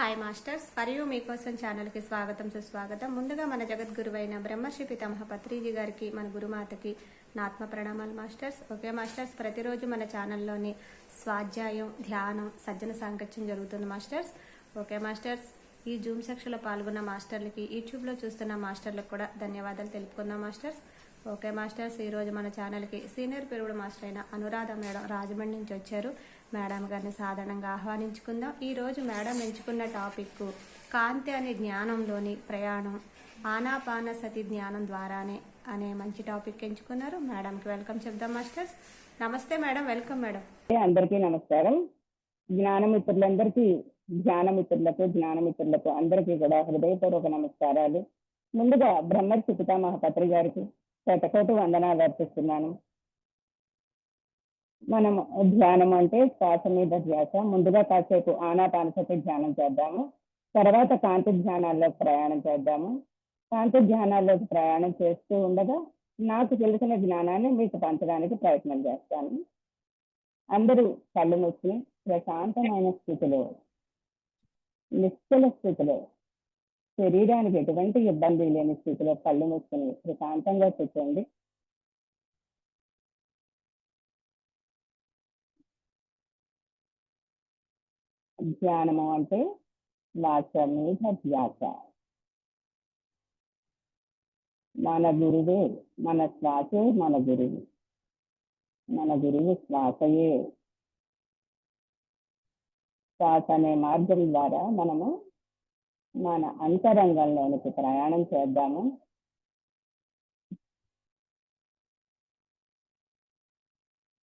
Hi masters, మరియు మీకోసం ఛానల్కి స్వాగతం సుస్వాగతం. ముందుగా మన జగద్గురువైన బ్రహ్మర్షి పితామహ పత్రిజీ గారికి, మన గురుమాతకి నా ఆత్మ ప్రణామాలు మాస్టర్స్. ఓకే మాస్టర్స్, ప్రతిరోజు మన ఛానల్లోని స్వాధ్యాయం, ధ్యానం, సజ్జన సాంగత్యం జరుగుతుంది మాస్టర్స్. ఓకే మాస్టర్స్, ఈ జూమ్ సెక్షన్లో పాల్గొన్న మాస్టర్లకి, యూట్యూబ్లో చూస్తున్న మాస్టర్లకు కూడా ధన్యవాదాలు తెలుపుకుందాం మాస్టర్స్. ఓకే మాస్టర్స్, ఈరోజు మన ఛానల్కి సీనియర్ పెరుగుడు మాస్టర్ అయిన అనురాధ మేడం రాజమండ్రి నుంచి వచ్చారు. మేడం గారిని సాధారణంగా ఆహ్వానించుకుందాం. ఈరోజు మేడం ఎంచుకున్న టాపిక్ కాంతి అనే జ్ఞానంలోని ప్రయాణం, ఆనాపాన సతి జ్ఞానం ద్వారానే అనే మంచి టాపిక్ ఎంచుకున్నారు. మేడంకి వెల్కమ్ చెప్దాం మాస్టర్స్. నమస్తే మేడం, వెల్కమ్ మేడం. అందరికీ నమస్కారం. జ్ఞానమిత్రులందరికీ, జ్ఞానమిత్రులకు అందరికీ కూడా హృదయపూర్వక నమస్కారాలు. ముందుగా బ్రహ్మర్షి పితామహ పత్రి గారికి శతకోటి వందనాలు అర్పిస్తున్నాను. మనం ధ్యానం అంటే శ్వాస మీద ధ్యాస. ముందుగా కాసేపు ఆనాపానసతి ధ్యానం చేద్దాము. తర్వాత కాంతి ధ్యానాల్లోకి ప్రయాణం చేద్దాము. కాంతి ధ్యానాల్లోకి ప్రయాణం చేస్తూ ఉండగా నాకు తెలిసిన జ్ఞానాన్ని మీకు పంచడానికి ప్రయత్నం చేస్తాను. అందరూ కళ్ళు మూసి ప్రశాంతమైన స్థితిలో, నిశ్చల స్థితిలో, శరీరానికి ఎటువంటి ఇబ్బంది లేని స్థితిలో కళ్ళు మూసుకుని ప్రశాంతంగా కూర్చోండి. ధ్యానము అంటే శ్వాస మీద ధ్యాస. మన గురువే, మన శ్వాసే మన గురువు. మన గురువు శ్వాసయే. శ్వాస అనే మార్గం ద్వారా మనము మన అంతరంగంలోనికి ప్రయాణం చేద్దాము.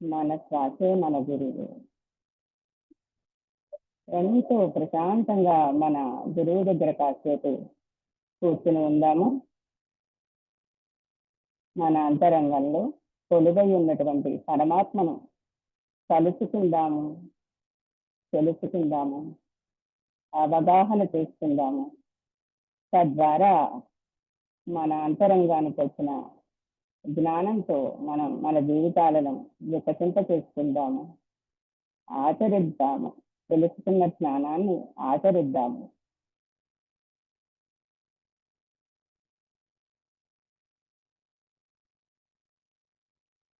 మన శ్వాసే మన గురువు. ఎంతో ప్రశాంతంగా మన గురువు దగ్గర కాసేపు కూర్చుని ఉందాము. మన అంతరంగంలో కొలువై ఉన్నటువంటి పరమాత్మను కలుసుకుందాము, తెలుసుకుందాము, అవగాహన చేసుకుందాము. తద్వారా మన అంతరంగానికి వచ్చిన జ్ఞానంతో మనం మన జీవితాలను వికసింప చేసుకుందాము, ఆచరిద్దాము. తెలుసుకున్న జ్ఞానాన్ని ఆచరిద్దాము.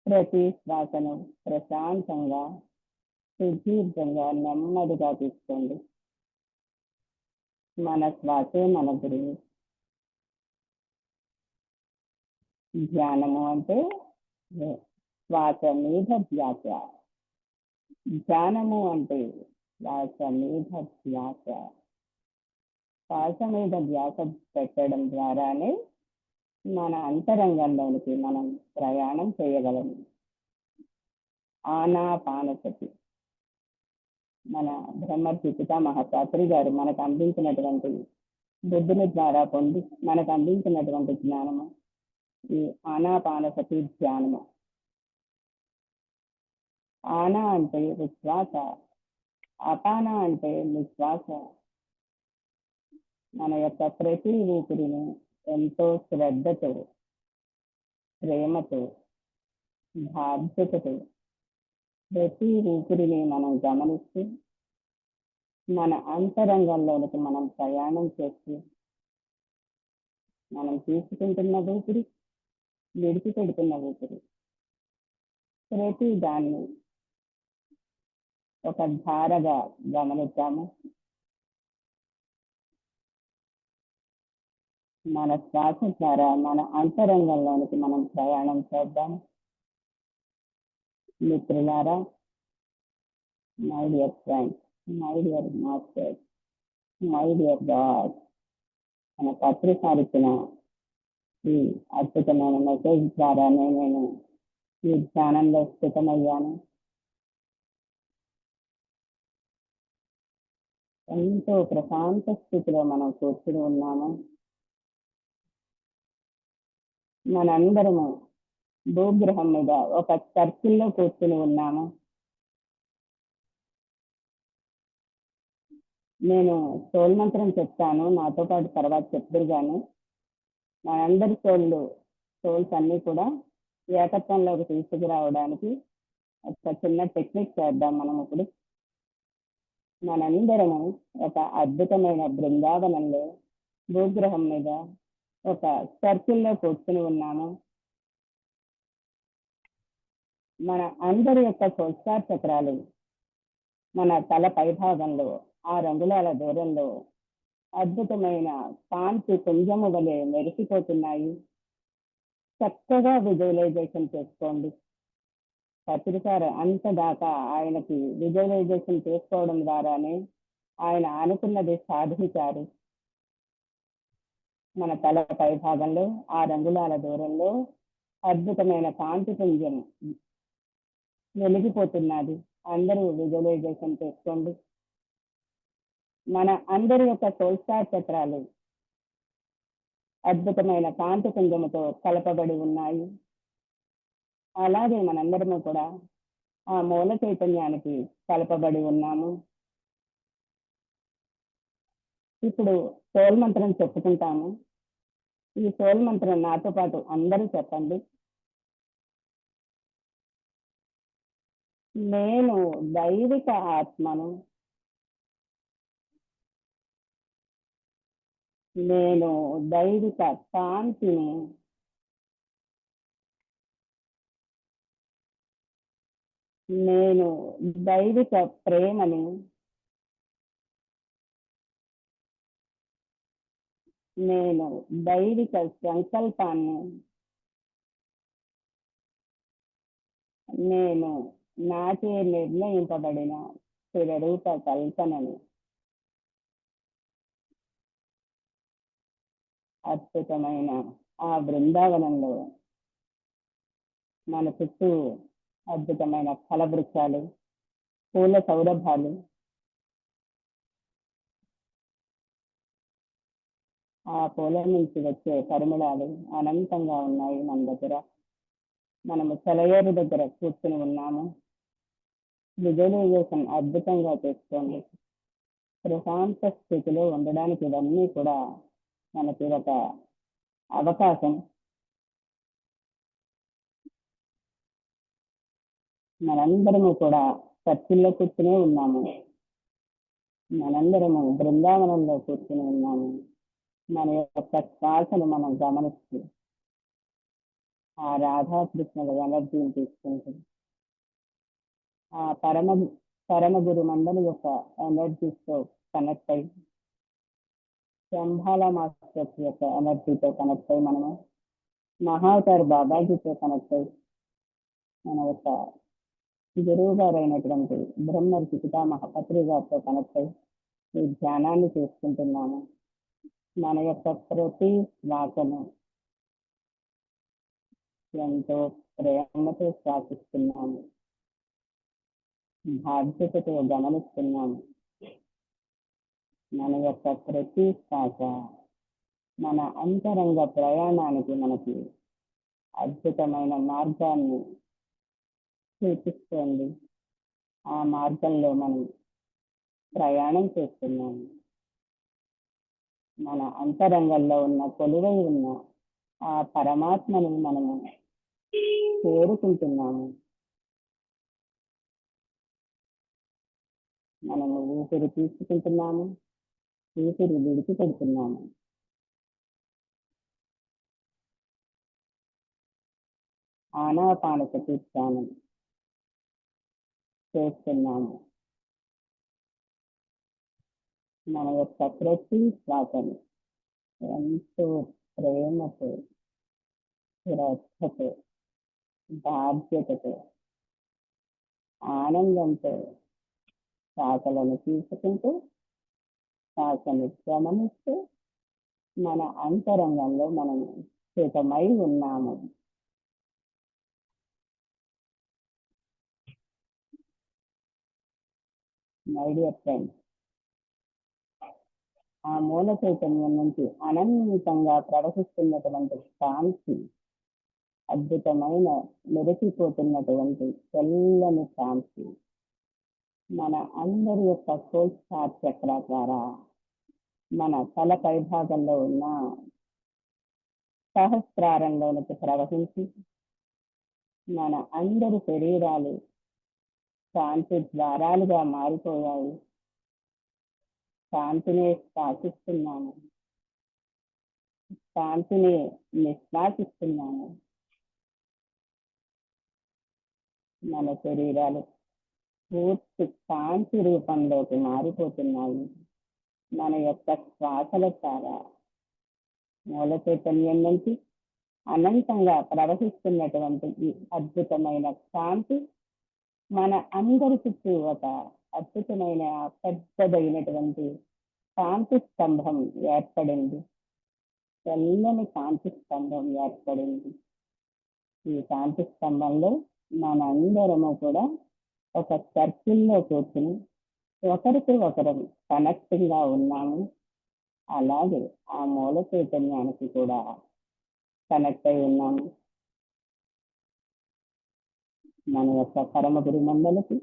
ప్రతి శ్వాసను ప్రశాంతంగా, సుదీర్ఘంగా, నెమ్మదిగా తీసుకోండి. మన శ్వాసే మన గురువు. ధ్యానము అంటే శ్వాస మీద ధ్యాస. ధ్యానము అంటే శ్వాస మీద ధ్యాస. శ్వాస మీద ధ్యాస పెట్టడం ద్వారానే మన అంతరంగంలోనికి మనం ప్రయాణం చేయగలము. ఆనాపానసతి మన బ్రహ్మర్షి పితామహ పత్రి గారు మనకు అందించినటువంటి బుద్ధుని ద్వారా పొంది మనకు అందించినటువంటి జ్ఞానము ఈ ఆనాపానసతి ధ్యానము. ఆనా అంటే విశ్వాస, అపాన అంటే నిశ్వాస. మన యొక్క ప్రతి ఊపిరిని ఎంతో శ్రద్ధతో, ప్రేమతో, బాధ్యతతో ప్రతి ఊపిరిని మనం గమనిస్తూ మన అంతరంగంలోనికి మనం ప్రయాణం చేస్తూ మనం తీసుకుంటున్న ఊపిరి, విడిచిపెడుతున్న ఊపిరి, ప్రతి దాన్ని ఒక ధారగా గమనిద్దాము. మన శ్వాస ద్వారా మన అంతరంగంలోనికి మనం ప్రయాణం చేద్దాం. మిత్రులారా, my dear friends, my dear masters, my dear God, మన పత్రిక ఇచ్చిన ఈ అద్భుతమైన మెసేజ్ ద్వారానే నేను ఈ ధ్యానంలో స్థితమయ్యాను. ఎంతో ప్రశాంత స్థితిలో మనం కూర్చుని ఉన్నాము. మనందరము భూగ్రహం మీద ఒక సర్కిల్లో కూర్చుని ఉన్నాము. నేను సోల్ మంత్రం చెప్తాను, నాతో పాటు తర్వాత చెప్తారు. కానీ మనందరి సోల్స్ అన్నీ కూడా ఏకత్వంలోకి తీసుకురావడానికి ఒక చిన్న టెక్నిక్ చేద్దాం మనం ఇప్పుడు. మనందరము ఒక అద్భుతమైన బృందావనంలో భూగ్రహం మీద ఒక సర్కిల్లో కూర్చుని ఉన్నాము. మన అందరి యొక్క సోత్సార్ చక్రాలు మన తల పైభాగంలో 6 అంగుళాల దూరంలో అద్భుతమైన కాంతి పుంజము వలె మెరిసిపోతున్నాయి. చక్కగా విజువలైజేషన్ చేసుకోండి. పత్రికారు అంత దాకా ఆయనకి విజువలైజేషన్ చేసుకోవడం ద్వారానే ఆయన అనుకున్నది సాధించారు. మన తల పై భాగంలో 6 అంగుళాల దూరంలో అద్భుతమైన కాంతి పుంజం వెలిగిపోతున్నది. అందరూ విజువలైజేషన్ చేసుకోండి. మన అందరి యొక్క సోల్స్టార్ చక్రాలు అద్భుతమైన కాంతి పుంజముతో కలపబడి ఉన్నాయి. అలాగే మనందరము కూడా ఆ మూల చైతన్యానికి కలపబడి ఉన్నాము. ఇప్పుడు సోల్ మంత్రం చెప్పుకుంటాము. ఈ సోల్ మంత్రం నాతో పాటు అందరూ చెప్పండి. నేను దైవిక ఆత్మను. నేను దైవిక కాంతిని. నేను దైవిక ప్రేమని. నేను దైవిక సంకల్పాన్ని. నేను నాచే నిర్ణయింపబడిన స్థిరరూప కల్పనని. అద్భుతమైన ఆ బృందావనంలో మన చుట్టూ అద్భుతమైన ఫల వృక్షాలు, పూల సౌరభాలు, ఆ పూల నుంచి వచ్చే పరిమళాలు అనంతంగా ఉన్నాయి మన దగ్గర. మనము సెలయేరు దగ్గర కూర్చుని ఉన్నాము. విజువలైజేషన్ అద్భుతంగా చేసుకోండి. ప్రశాంత స్థితిలో ఉండడానికి ఇవన్నీ కూడా మనకి ఒక అవకాశం. మనందరము కూడా చర్చిల్లో కూర్చునే ఉన్నాము. మనందరము బృందావనంలో కూర్చుని ఉన్నాము. మన యొక్క శ్వాసను మనం గమనిస్తూ ఆ రాధాకృష్ణుల ఎనర్జీని తీసుకుంటుంది. ఆ పరమ గురు మండలి యొక్క ఎనర్జీతో కనెక్ట్ అయ్యి, శంభాల మాస్టర్స్ యొక్క ఎనర్జీతో కనెక్ట్ అయ్యి, మనము మహావతార్ బాబాజీతో కనెక్ట్ అయ్యి, మన యొక్క గురువు గారు అయినటువంటి బ్రహ్మర్షి పితామహ పత్రి గారితో కనెక్ట్ అయ్యి ఈ ధ్యానాన్ని చేసుకుంటున్నాము. మన యొక్క ప్రతి శ్వాసను ఎంతో ప్రేమతో శ్వాసిస్తున్నాము, బాధ్యతతో గమనిస్తున్నాము. మన యొక్క ప్రతి శ్వాస మన అంతరంగ ప్రయాణానికి మనకి అద్భుతమైన మార్గాన్ని చూపిస్తోంది. ఆ మార్గంలో మనం ప్రయాణం చేస్తున్నాము. మన అంతరంగంలో ఉన్న కొలువై ఉన్న ఆ పరమాత్మను మనము చేరుకుంటున్నాము. మనము ఊపిరి తీసుకుంటున్నాము, ఊపిరి విడిచిపెడుతున్నాము. ఆనాపానసతి ధ్యానం చేస్తున్నాము. మన యొక్క ప్రతి శ్వాసను ఎంతో ప్రేమతో, శ్రద్ధతో, బాధ్యతతో, ఆనందంతో శ్వాసలను తీసుకుంటూ, శ్వాసను గమనిస్తూ మన అంతరంగంలో మనము స్థితమై ఉన్నాము. మై డియర్ ఫ్రెండ్స్, ఆ మూల చైతన్యం నుంచి అనంతంగా ప్రవహిస్తున్నటువంటి శాంతి, అద్భుతమైన మెరిసిపోతున్నటువంటి తెల్లని శాంతి మన అందరి యొక్క సోల్స్టార్ చక్ర ద్వారా మన తల పైభాగంలో ఉన్న సహస్రారంలోనికి ప్రవహించి మన అందరి శరీరాలు శాంతి ద్వారాలుగా మారిపోయాయి. శాంతిని శ్వాసిస్తున్నాము, శాంతిని నిశ్వాసిస్తున్నాము. మన శరీరాలు పూర్తి శాంతి రూపంలోకి మారిపోతున్నాయి. మన యొక్క శ్వాసల ద్వారా మూల చైతన్యం నుంచి అనంతంగా ప్రవహిస్తున్నటువంటి ఈ అద్భుతమైన శాంతి మన అందరి చుట్టూ ఒక అద్భుతమైన పెద్దదైనటువంటి శాంతి స్తంభం ఏర్పడింది. తెల్లని శాంతి స్తంభం ఏర్పడింది. ఈ శాంతి స్తంభంలో మనందరము కూడా ఒక సర్కిల్లో కూర్చుని ఒకరికి ఒకరు కనెక్టింగ్ గా ఉన్నాము. అలాగే ఆ మూల చైతన్యానికి కూడా కనెక్ట్ అయి ఉన్నాము. మన యొక్క పరమ గురు మండలికి,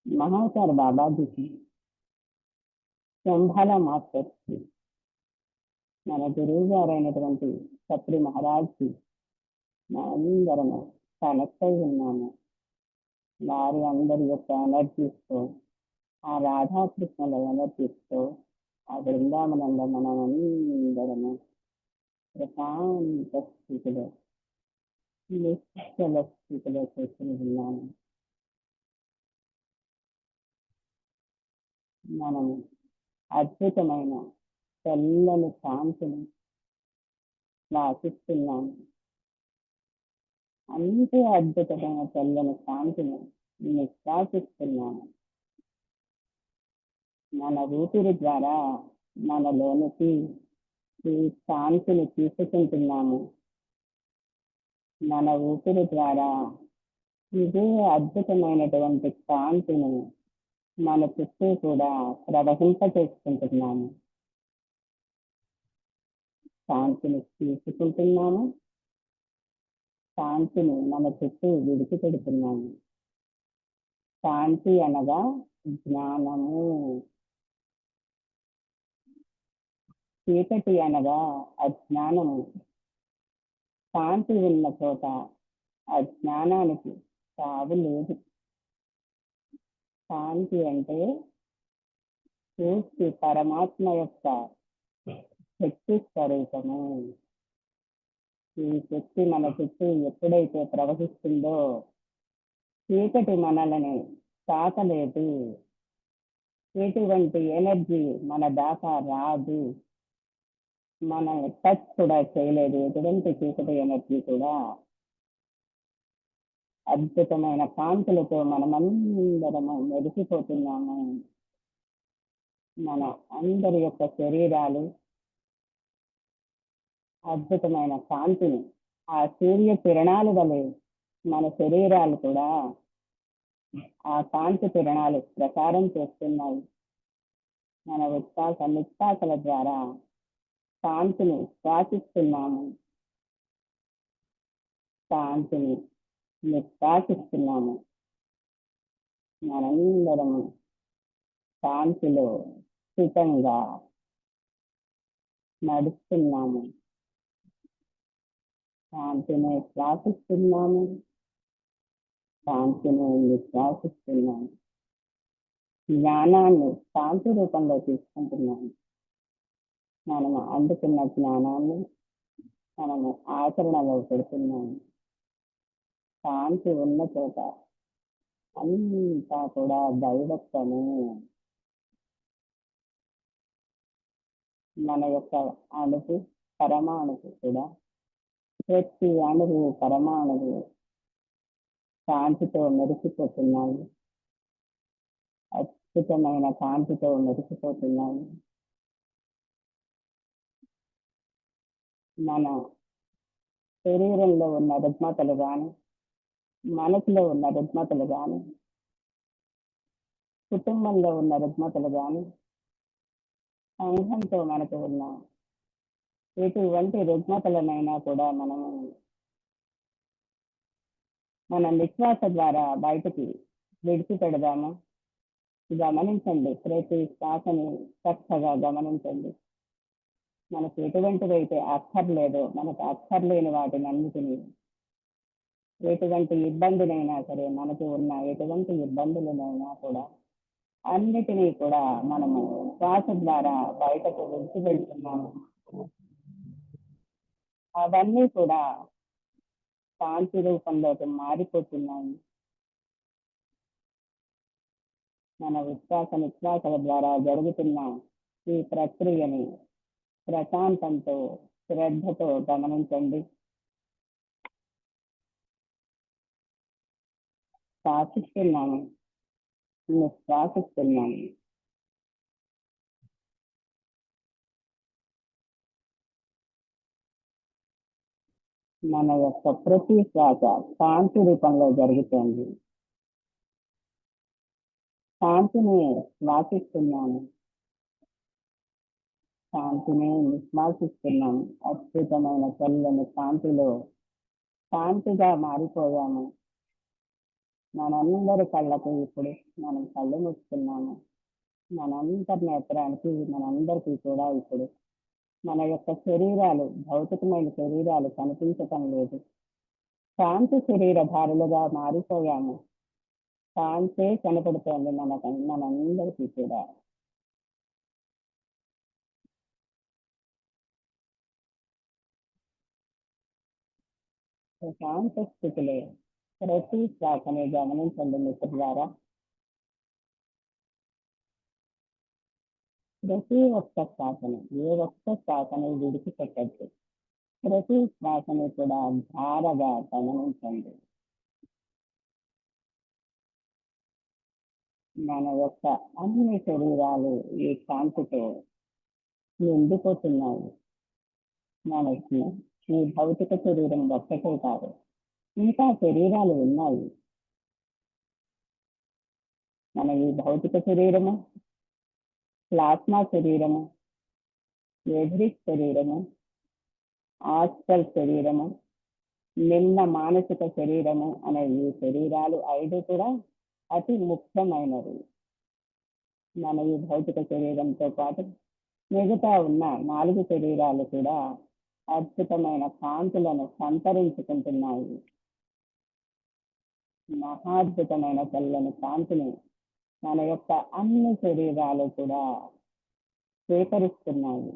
మహాచార్ బాబాజీకి, శంభాల మాస్టర్కి, మన గురువు గారైనటువంటి సత్రి మహారాజ్కి అందరము కనెక్ట్ అయి ఉన్నాము. వారి అందరి యొక్క ఎనర్జీస్తో, ఆ రాధాకృష్ణుల ఎనర్జీస్తో, ఆ బృందావనంలో మనం అందరము ప్రశాంత స్థితిలో, నిశ్చల స్థితిలో కూర్చుని ఉన్నాము. మనము అద్భుతమైన తెల్లని శాంతిని శ్వాసిస్తున్నాము. అంతే అద్భుతమైన తెల్లని శాంతిని నిశ్వాసిస్తున్నాము. మన ఊపిరి ద్వారా మనలోనికి ఈ శాంతిని తీసుకుంటున్నాము. మన ఊపిరి ద్వారా ఇదే అద్భుతమైనటువంటి శాంతిని మన చుట్టూ కూడా ప్రవహింపచేసుకుంటున్నాము. శాంతిని తీసుకుంటున్నాము, శాంతిని మన చుట్టూ విడిచిపెడుతున్నాము. శాంతి అనగా జ్ఞానము, చీకటి అనగా అజ్ఞానము. శాంతి ఉన్న చోట అజ్ఞానానికి తావు లేదు. శాంతి అంటే పూర్తి పరమాత్మ యొక్క శక్తి స్వరూపము. ఈ శక్తి మన చుట్టూ ఎప్పుడైతే ప్రవహిస్తుందో చీకటి మనల్ని తాకలేదు. ఎటువంటి ఎనర్జీ మన దాకా రాదు, మన టచ్ కూడా చేయలేదు. ఎటువంటి చీకటి ఎనర్జీ కూడా. అద్భుతమైన కాంతులతో మనమందరము మెరిసిపోతున్నాము. మన అందరి యొక్క శరీరాలు అద్భుతమైన కాంతిని, ఆ సూర్య కిరణాలు వలె మన శరీరాలు కూడా ఆ కాంతి కిరణాలు ప్రసారం చేస్తున్నాయి. మన ఉచ్ఛ్వాస నిశ్వాసల ద్వారా కాంతిని శ్వాసిస్తున్నాము, కాంతిని నిశ్వాసిస్తున్నాము. మనందరము శాంతిలో స్థితంగా నడుస్తున్నాము. శాంతిని శ్వాసిస్తున్నాము, శాంతిని నిశ్వాసిస్తున్నాము. జ్ఞానాన్ని శాంతి రూపంలో తీసుకుంటున్నాము. మనము అందుకున్న జ్ఞానాన్ని మనము ఆచరణలో పెడుతున్నాము. శాంతి ఉన్న చోట అంతా కూడా దైవత్వము. మన యొక్క అణువు పరమాణువు కూడా, ప్రతి అణువు పరమాణువు కాంతితో మెరిసిపోతున్నాయి. అద్భుతమైన కాంతితో మెరిసిపోతున్నాయి. మన శరీరంలో ఉన్న రుగ్మతలు కానీ, మనసులో ఉన్న రుగ్మతలు కానీ, కుటుంబంలో ఉన్న రుగ్మతలు కానీ, సంఘంతో మనకు ఉన్న ఎటువంటి రుగ్మతలనైనా కూడా మనము మన నిశ్వాస ద్వారా బయటకి విడిచిపెడదాము. గమనించండి, ప్రతి శ్వాసని చక్కగా గమనించండి. మనకు ఎటువంటివైతే అక్కర్లేదో, మనకు అక్కర్లేని వాటిని అన్నిటినీ, ఎటువంటి ఇబ్బందినైనా సరే, మనకు ఉన్న ఎటువంటి ఇబ్బందులనైనా కూడా ఆ అన్నిటినీ కూడా మనము శ్వాస ద్వారా బయటకు విడిచిపెడుతున్నాము. అవన్నీ కూడా కాంతి రూపంలోకి మారిపోతున్నాయి. మన ఉచ్ఛ్వాస నిశ్వాసల ద్వారా జరుగుతున్న ఈ ప్రక్రియని ప్రశాంతంతో శ్రద్ధతో గమనించండి. శ్వాసిస్తున్నాము, నిశ్వాసిస్తున్నాము. మన యొక్క ప్రతి శ్వాస కాంతి రూపంలో జరుగుతోంది. శాంతిని శ్వాసిస్తున్నాము, శాంతిని నిశ్వాసిస్తున్నాము. అద్భుతమైన చల్లని కాంతిలో శాంతిగా మారిపోయాము. మనందరి కళ్ళకు ఇప్పుడు మనం కళ్ళు మూసుకున్నాము. మనందరి నేత్రానికి మనందరికీ కూడా ఇప్పుడు మన యొక్క శరీరాలు, భౌతికమైన శరీరాలు కనిపించటం లేదు. శాంతి శరీరధారులుగా మారిపోయాము. శాంతే కనపడుతోంది మనందరికీ కూడా. శాంత స్థితిలో ప్రతి శ్వాసని గమనించండి మిత్రులారా. ప్రతి ఒక్క శ్వాసని, ఏ ఒక్క శ్వాసని విడిచిపెట్టద్దు. ప్రతి శ్వాసని కూడా ధారగా గమనించండి. మన యొక్క అన్ని శరీరాలు ఈ కాంతితో నిండిపోతున్నాయి. మనకి ఈ భౌతిక శరీరం ఒక్కటే కాదు, ఇంకా శరీరాలు ఉన్నాయి. మన ఈ భౌతిక శరీరము, ప్లాస్మా శరీరము, ఎథరిక్ శరీరము, ఆస్ట్రల్ శరీరము, నిమ్న మానసిక శరీరము అనే ఈ శరీరాలు 5 కూడా అతి ముఖ్యమైనవి. మన ఈ భౌతిక శరీరంతో పాటు మిగతా ఉన్న 4 శరీరాలు కూడా అద్భుతమైన కాంతులను సంతరించుకుంటున్నాయి. మహాద్భుతమైన చల్లని కాంతిని మన యొక్క అన్ని శరీరాలు కూడా స్వీకరిస్తున్నాయి.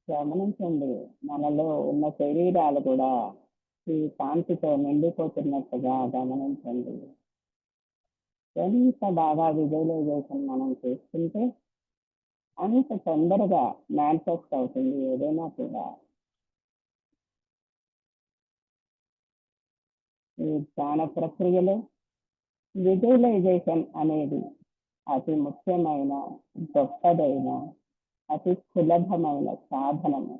గమనించండి, మనలో ఉన్న శరీరాలు కూడా ఈ కాంతితో నిండిపోతున్నట్టుగా గమనించండి. ఎంత బాగా విజువలైజేషన్ మనం చేస్తుంటే అంత తొందరగా మేనిఫెస్ట్ అవుతుంది ఏదైనా కూడా. ఈ ధ్యాన ప్రక్రియలో విజువలైజేషన్ అనేది అతి ముఖ్యమైన, గొప్పదైన, అతి సులభమైన సాధనము.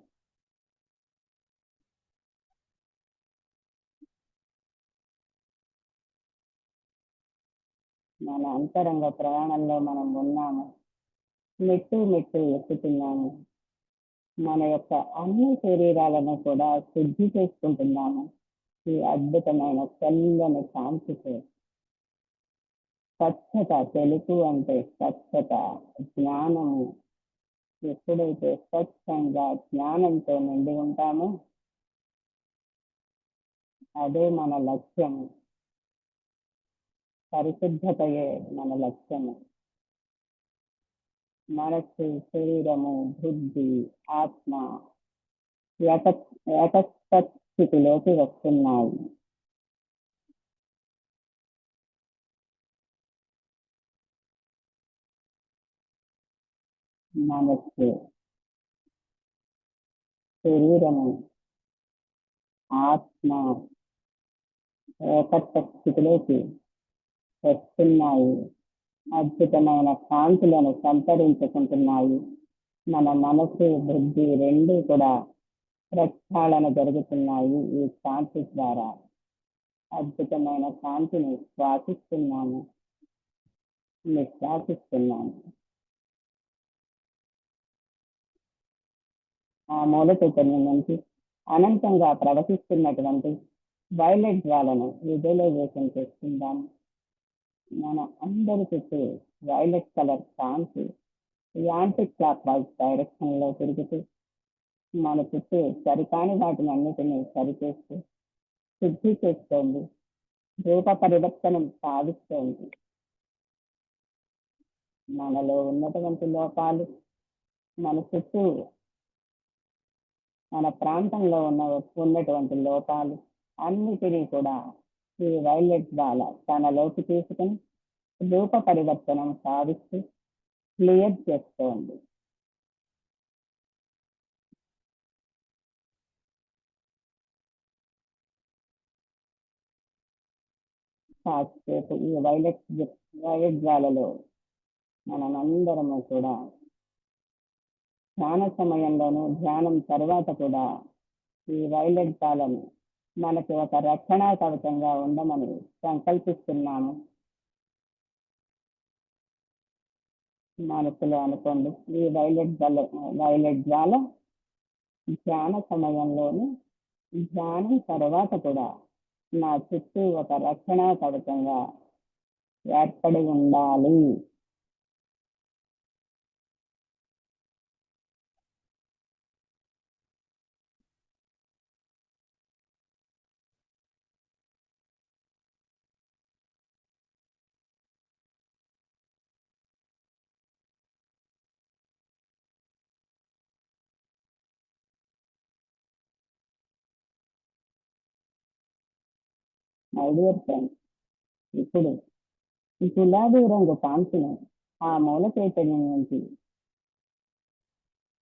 మన అంతరంగ ప్రయాణంలో మనం ఉన్నాము, మెట్టు మెట్టు ఎక్కుతున్నాము. మన యొక్క అన్ని శరీరాలను కూడా శుద్ధి చేసుకుంటున్నాము ఈ అద్భుతమైన చల్లని కాంతితో. స్వచ్ఛత, తెలుపు అంటే స్వచ్ఛత, జ్ఞానము. ఎప్పుడైతే స్వచ్ఛంగా జ్ఞానంతో నిండి ఉంటామో అదే మన లక్ష్యము. పరిశుద్ధతయే మన లక్ష్యము. మనస్సు, శరీరము, బుద్ధి, ఆత్మ ఏకస్థితిలోకి వస్తున్నాయి. మనస్సు, శరీరము, ఆత్మ ఏకస్థితిలోకి వస్తున్నాయి. అద్భుతమైన కాంతులను సంతరించుకుంటున్నాయి. మన మనసు, బుద్ధి 2 కూడా ప్రక్షాళన జరుగుతున్నాయి ఈ కాంతి ద్వారా. అద్భుతమైన కాంతిని శ్వాసిస్తున్నాము, నిశ్వాసిస్తున్నాము. ఆ మూల చైతన్యం నుంచి అనంతంగా ప్రవహిస్తున్నటువంటి వైలెట్ జ్వాలను విజువలైజేషన్ చేసుకుందాం. మన అందరి చుట్టూ వైలెట్ కలర్ కాంతి యాంటీ క్లాక్ వైజ్ డైరెక్షన్ లో తిరుగుతూ మన చుట్టూ సరికాని వాటిని అన్నిటినీ సరిచేస్తూ శుద్ధి చేస్తోంది. రూప పరివర్తనం సాధిస్తుంది. మనలో ఉన్నటువంటి లోపాలు, మన చుట్టూ మన ప్రాంతంలో ఉన్నటువంటి లోపాలు అన్నిటినీ కూడా ఈ వైలెట్ బాల తనలోకి తీసుకుని రూప పరివర్తనం సాధిస్తూ క్లియర్ చేస్తోంది. కాసేపు ఈ వైలెట్ జ్వాలలో మనమందరము కూడా ధ్యాన సమయంలోనూ ధ్యానం తర్వాత కూడా ఈ వైలెట్ జ్వాలను మనకి ఒక రక్షణా కవచంగా ఉండమని సంకల్పిస్తున్నాము. మనసులో అనుకోండి, ఈ వైలెట్ జ్వాల ధ్యాన సమయంలోను ధ్యానం తర్వాత కూడా నా చుట్టూ ఒక రక్షణా కవచంగా ఏర్పడి ఉండాలి. మై డియర్ ఫ్రెండ్స్, ఇప్పుడు గులాబీ రంగు కాంతిని ఆ మూల చైతన్యం నుంచి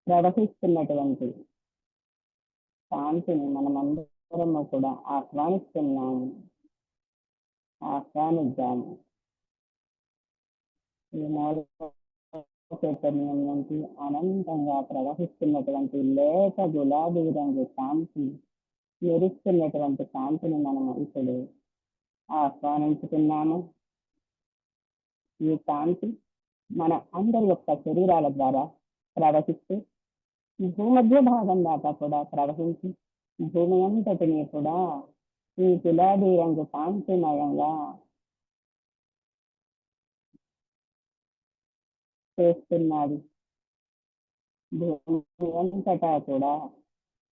ప్రవహిస్తున్నటువంటి కాంతిని మనమందరము కూడా ఆహ్వానిద్దాము. ఈ మూల చైతన్యం నుంచి అనంతంగా ప్రవహిస్తున్నటువంటి లేత గులాబీ రంగు కాంతి, మెరుస్తున్నటువంటి కాంతిని మనము ఇప్పుడు ఆహ్వానించుకున్నాము. ఈ కాంతి మన అందరి యొక్క శరీరాల ద్వారా ప్రవహిస్తూ భూమధ్య భాగం దాకా కూడా ప్రవహించి భూమి అంతటిని కూడా ఈ గులాబీ రంగు కాంతిమయంగా చేస్తున్నది. భూమి అంతటా కూడా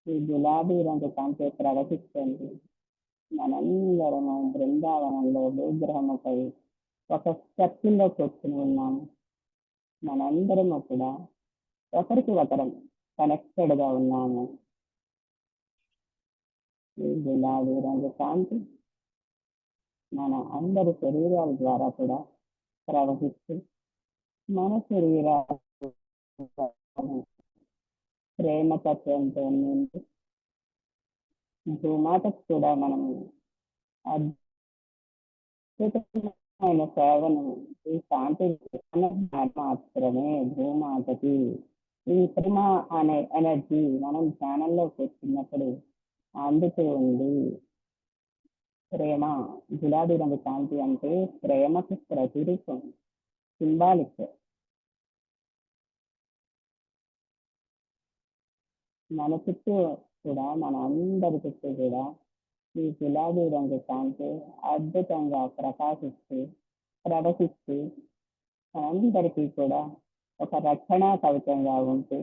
ఈ గులాబీ రంగు కాంతి ప్రవహిస్తుంది. మనందరము బృందావనంలో విగ్రహముపై ఒక సర్కిల్లో కూర్చుని ఉన్నాము. మనందరము కూడా ఒకరికి ఒకరం కనెక్టెడ్ గా ఉన్నాము. ఈ గులాబీ రంగు కాంతి మన అందరి శరీరాల ద్వారా కూడా ప్రవహిస్తూ మన శరీరాలు ప్రేమ తత్వంతో నిండి భూమాతకు కూడా మనము అద్భుతమైన సేవను ఈ కాంతి మాత్రమే భూమాతకి ఈ ప్రేమ అనే ఎనర్జీ మనం ధ్యానంలో కూర్చున్నప్పుడు అందుతూ ఉంది. ప్రేమ, గులాబీ రంగు కాంతి అంటే ప్రేమకు ప్రతిరూపం, సింబాలిక్. మన చుట్టూ కూడా, మన అందరి చుట్టూ కూడా ఈ గులాబీ రంగు కాంతి అద్భుతంగా ప్రకాశిస్తూ ప్రవహిస్తూ అందరికీ కూడా ఒక రక్షణా కవచంగా ఉంటూ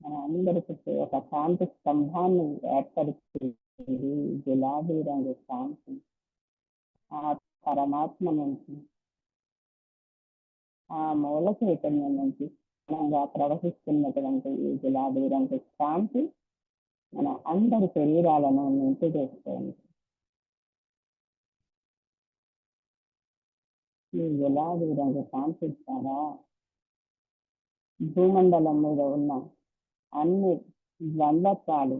మన అందరి చుట్టూ ఒక కాంతి స్తంభాన్ని ఏర్పడుతుంది. గులాబీ రంగు కాంతి ఆ పరమాత్మ నుంచి, ఆ మూల చైతన్యం నుంచి ప్రవహిస్తున్నటువంటి ఈ గులాబీ రంగు కాంతి మన అందరి శరీరాలను నింపి చేస్తుంది. ఈ గులాబీ రంగు కాంతి ద్వారా భూమండలం మీద ఉన్న అన్ని ద్వంద్వత్వాలు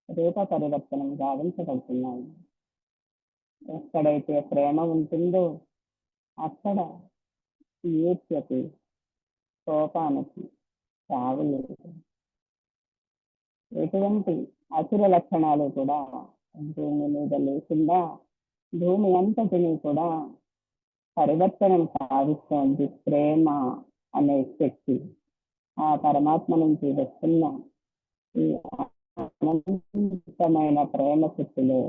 రూప పరివర్తనం గావించబడుతున్నాయి. ఎక్కడైతే ప్రేమ ఉంటుందో అక్కడ ఈర్ష్యకి, కోపానికి తావు లేదు. ఎటువంటి అసుర లక్షణాలు కూడా భూమి మీద లేకుండా భూమి అంతటిని కూడా పరివర్తనం సాధిస్తోంది ప్రేమ అనే శక్తి. ఆ పరమాత్మ నుంచి వస్తున్న ఈ అనంతమైన ప్రేమ శక్తిలో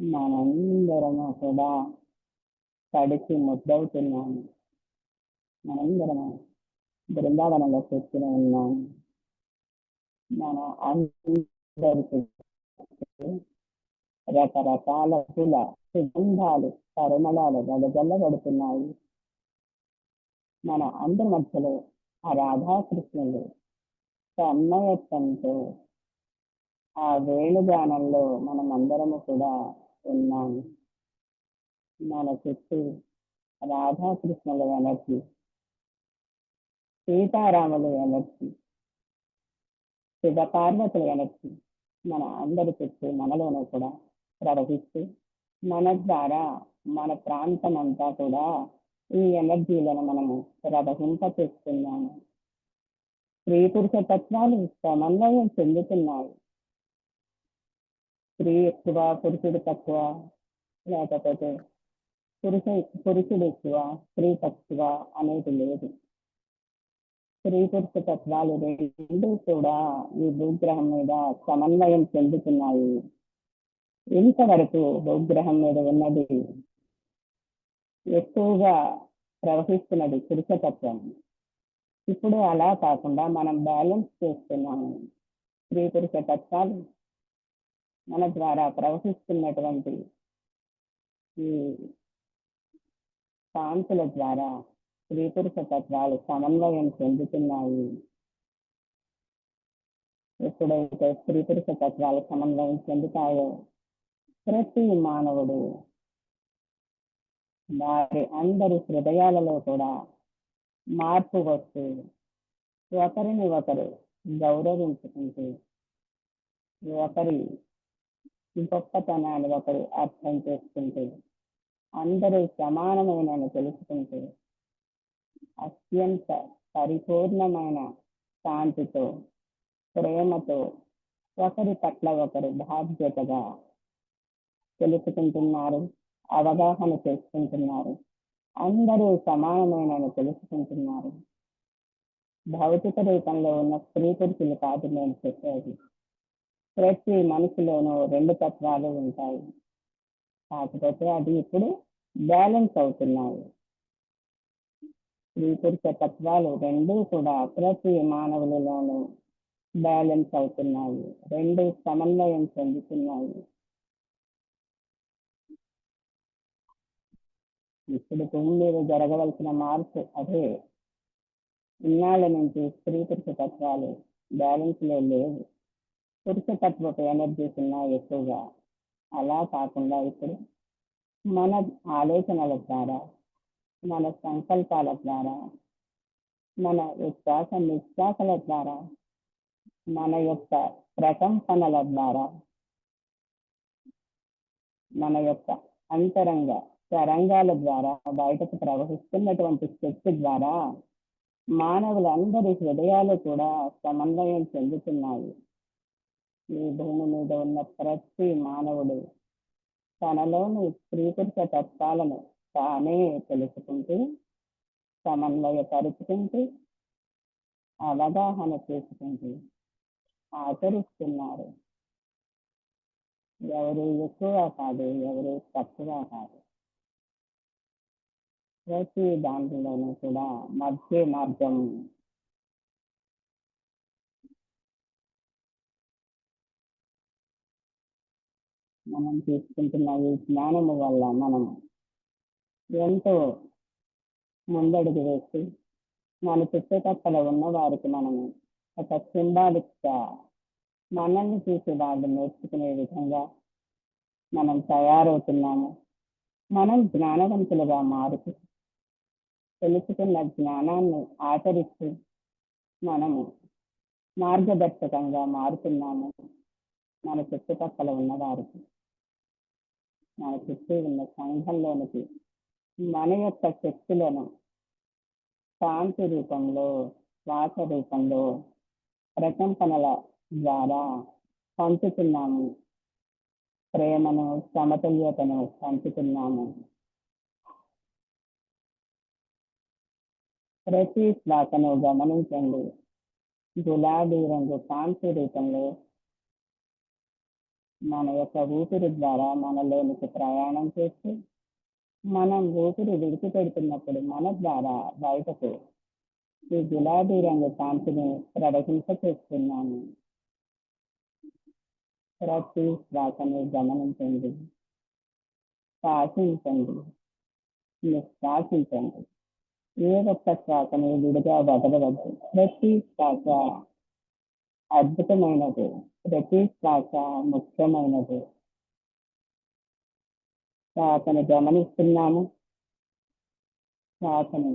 మనందరము కూడా తడిసి ముద్దవుతున్నాము. మనందరము బృందావనంలో కూర్చుని ఉన్నాము. మన అందరికీ రకరకాల పూల సుగంధాలు పరిమళాలు వెదజల్లబడుతున్నాయి. మన అందరి మధ్యలో ఆ రాధాకృష్ణులు తన్మయత్వంతో ఆ వేణుగానంలో మనమందరము కూడా ఉన్నాము. మన చుట్టూ రాధాకృష్ణుల ఎనర్జీ, సీతారాముల ఎనర్జీ, శివపార్వతుల ఎనర్జీ మన అందరి చుట్టూ మనలోనూ కూడా ప్రవహిస్తూ మన ద్వారా మన ప్రాంతం అంతా కూడా ఈ ఎనర్జీలను మనము ప్రవహింపచేస్తున్నాము. స్త్రీ పురుష తత్వాలు సమన్వయం చెందుతున్నాయి. స్త్రీ ఎక్కువ, పురుషుడు తక్కువ, లేకపోతే పురుషుడు ఎక్కువ, స్త్రీ తక్కువ అనేది లేదు. స్త్రీ పురుష తత్వాలు రెండు కూడా ఈ భూగ్రహం మీద సమన్వయం చెందుతున్నాయి. ఇంతవరకు భూగ్రహం మీద ఉన్నది ఎక్కువగా ప్రవహిస్తున్నది పురుషతత్వం. ఇప్పుడు అలా కాకుండా మనం బ్యాలెన్స్ చేస్తున్నాము. స్త్రీ పురుష తత్వాలు మన ద్వారా ప్రవహిస్తున్నటువంటి ఈ కాంతుల ద్వారా స్త్రీ పురుష తత్వాలు సమన్వయం చెందుతున్నాయి. ఎప్పుడైతే స్త్రీ పురుష తత్వాలు సమన్వయం చెందుతాయో ప్రతి మానవుడు వారి అందరి హృదయాలలో కూడా మార్పు వస్తూ ఒకరిని ఒకరు గౌరవించుకుంటూ ఒకరి గొప్పతనాన్ని ఒకరు అర్థం చేసుకుంటూ అందరూ సమానమైన తెలుసుకుంటూ అత్యంత పరిపూర్ణమైన శాంతితో ప్రేమతో ఒకరి పట్ల ఒకరు బాధ్యతగా తెలుసుకుంటున్నారు, అవగాహన చేసుకుంటున్నారు. అందరూ సమానమైన తెలుసుకుంటున్నారు. భౌతిక రూపంలో ఉన్న స్త్రీ పురుషులు కాదు నేను చెప్పేది. ప్రతి మనిషిలోనూ రెండు తత్వాలు ఉంటాయి. కాకపోతే అది ఇప్పుడు బ్యాలెన్స్ అవుతున్నాయి. స్త్రీ పురుష తత్వాలు రెండూ కూడా ప్రతి మానవులలోనూ బ్యాలెన్స్ అవుతున్నాయి. రెండు సమన్వయం చెందుతున్నాయి. ఇప్పుడు భూమి మీద జరగవలసిన మార్పు అదే. ఇన్నాళ్ళ నుంచి స్త్రీ పురుష తత్వాలు బ్యాలెన్స్ లో లేవు. పురుషతత్వపు ఎనర్జీస్ ఉన్నాయి ఎక్కువగా. అలా కాకుండా ఇప్పుడు మన ఆలోచనల ద్వారా, మన సంకల్పాల ద్వారా, మన విశ్వాస నిశ్వాసల ద్వారా, మన యొక్క ప్రకంపనల ద్వారా, మన యొక్క అంతరంగ తరంగాల ద్వారా బయటకు ప్రవహిస్తున్నటువంటి శక్తి ద్వారా మానవులందరి హృదయాలు కూడా సమన్వయం చెందుతున్నాయి. ఈ భూమి మీద ఉన్న ప్రతి మానవుడు తనలోని స్త్రీ పురుష తత్వాలను తానే తెలుసుకుంటూ సమన్వయపరుచుకుంటూ అవగాహన చేసుకుంటూ ఆచరిస్తున్నారు. ఎవరు ఎక్కువ కాదు, ఎవరు తక్కువ కాదు. ప్రతి దాంట్లోనూ కూడా మధ్య మార్గం మనం తీసుకుంటున్న ఈ జ్ఞానము వల్ల మనం ఎంతో ముందడుగు వేసి మన చుట్టుపక్కల ఉన్న వారికి మనము ఒక సింబాలిక్ గా మనల్ని చూసి వాళ్ళు నేర్చుకునే విధంగా మనం తయారవుతున్నాము. మనం జ్ఞానవంతులుగా మారుతూ తెలుసుకున్న జ్ఞానాన్ని ఆచరిస్తూ మనము మార్గదర్శకంగా మారుతున్నాము మన చుట్టుపక్కల ఉన్నవారికి, మన చుట్టూ ఉన్న సంఘంలోనికి మన యొక్క శక్తులను శాంతి రూపంలో, శ్వాస రూపంలో, ప్రకంపనల ద్వారా పంచుతున్నాము. ప్రేమను, సమతుల్యతను పంచుతున్నాము. ప్రతి శ్వాసను గమనించండి. గులాబీ రంగు కాంతి రూపంలో మన యొక్క ఊపిరి ద్వారా మనలోనికి ప్రయాణం చేస్తూ మనం ఊపిరి విడిచిపెడుతున్నప్పుడు మన ద్వారా బయటకు ఈ గులాబీ రంగు కాంతిని ప్రవహింప చేస్తున్నాము. ప్రతి శ్వాసని గమనించండి, శ్వాసించండి, నిశ్వాసించండి. ఏ ఒక్క శ్వాసని విడిగా వదలవద్దు. ప్రతి శ్వాస అద్భుతమైనది. ప్రతి శ్వాస ముఖ్యమైనది. శ్వాసను గమనిస్తున్నాము, శ్వాసను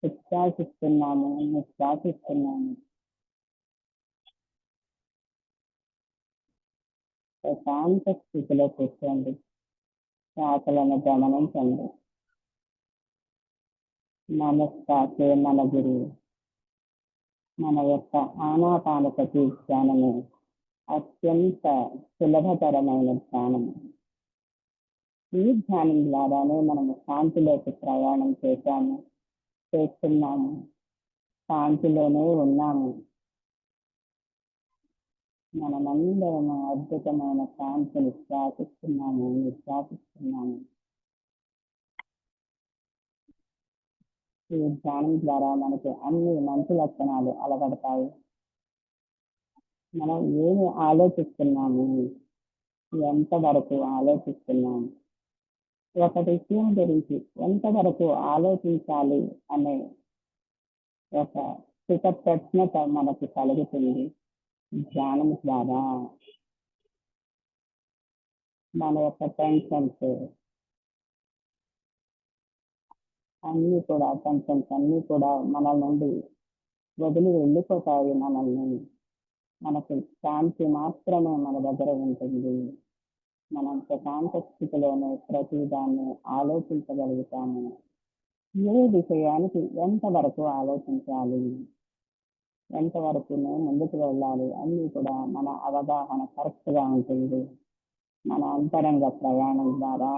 ఉచ్ఛ్వాసిస్తున్నాము, నిశ్వాసిస్తున్నాము. ప్రశాంత స్థితిలో కూర్చోండి, శ్వాసలను గమనించండి. మన శ్వాసే మన గురువు. మన యొక్క ఆనాపానసతి ధ్యానము అత్యంత సులభతరమైన ధ్యానము. ఈ ధ్యానం ద్వారానే మనము శాంతిలోకి ప్రయాణం చేస్తున్నాము, శాంతిలోనే ఉన్నాము. మనమందరము అద్భుతమైన శాంతిని శ్వాసిస్తున్నాము, నిశ్వాసిస్తున్నాము. ఈ ధ్యానం ద్వారా మనకి అన్ని మంచి లక్షణాలు అలవడతాయి. మనం ఏమి ఆలోచిస్తున్నాము, ఎంతవరకు ఆలోచిస్తున్నాము, ఒక విషయం గురించి ఎంతవరకు ఆలోచించాలి అనే ఒక స్థిత ప్రజ్ఞత మనకు కలుగుతుంది. ధ్యానం ద్వారా మన యొక్క టెన్షన్స్ అన్ని కూడా మన నుండి వదిలి వెళ్ళిపోతాయి. మనకు శాంతి మాత్రమే మన దగ్గర ఉంటుంది. మనం ప్రశాంత స్థితిలోనే ప్రతి దాన్ని ఆలోచించగలుగుతాము. ఏ విషయానికి ఎంతవరకు ఆలోచించాలి, ఎంతవరకు ముందుకు వెళ్ళాలి అన్నీ కూడా మన అవగాహన కరెక్ట్గా ఉంటుంది. మన అంతరంగ ప్రయాణం ద్వారా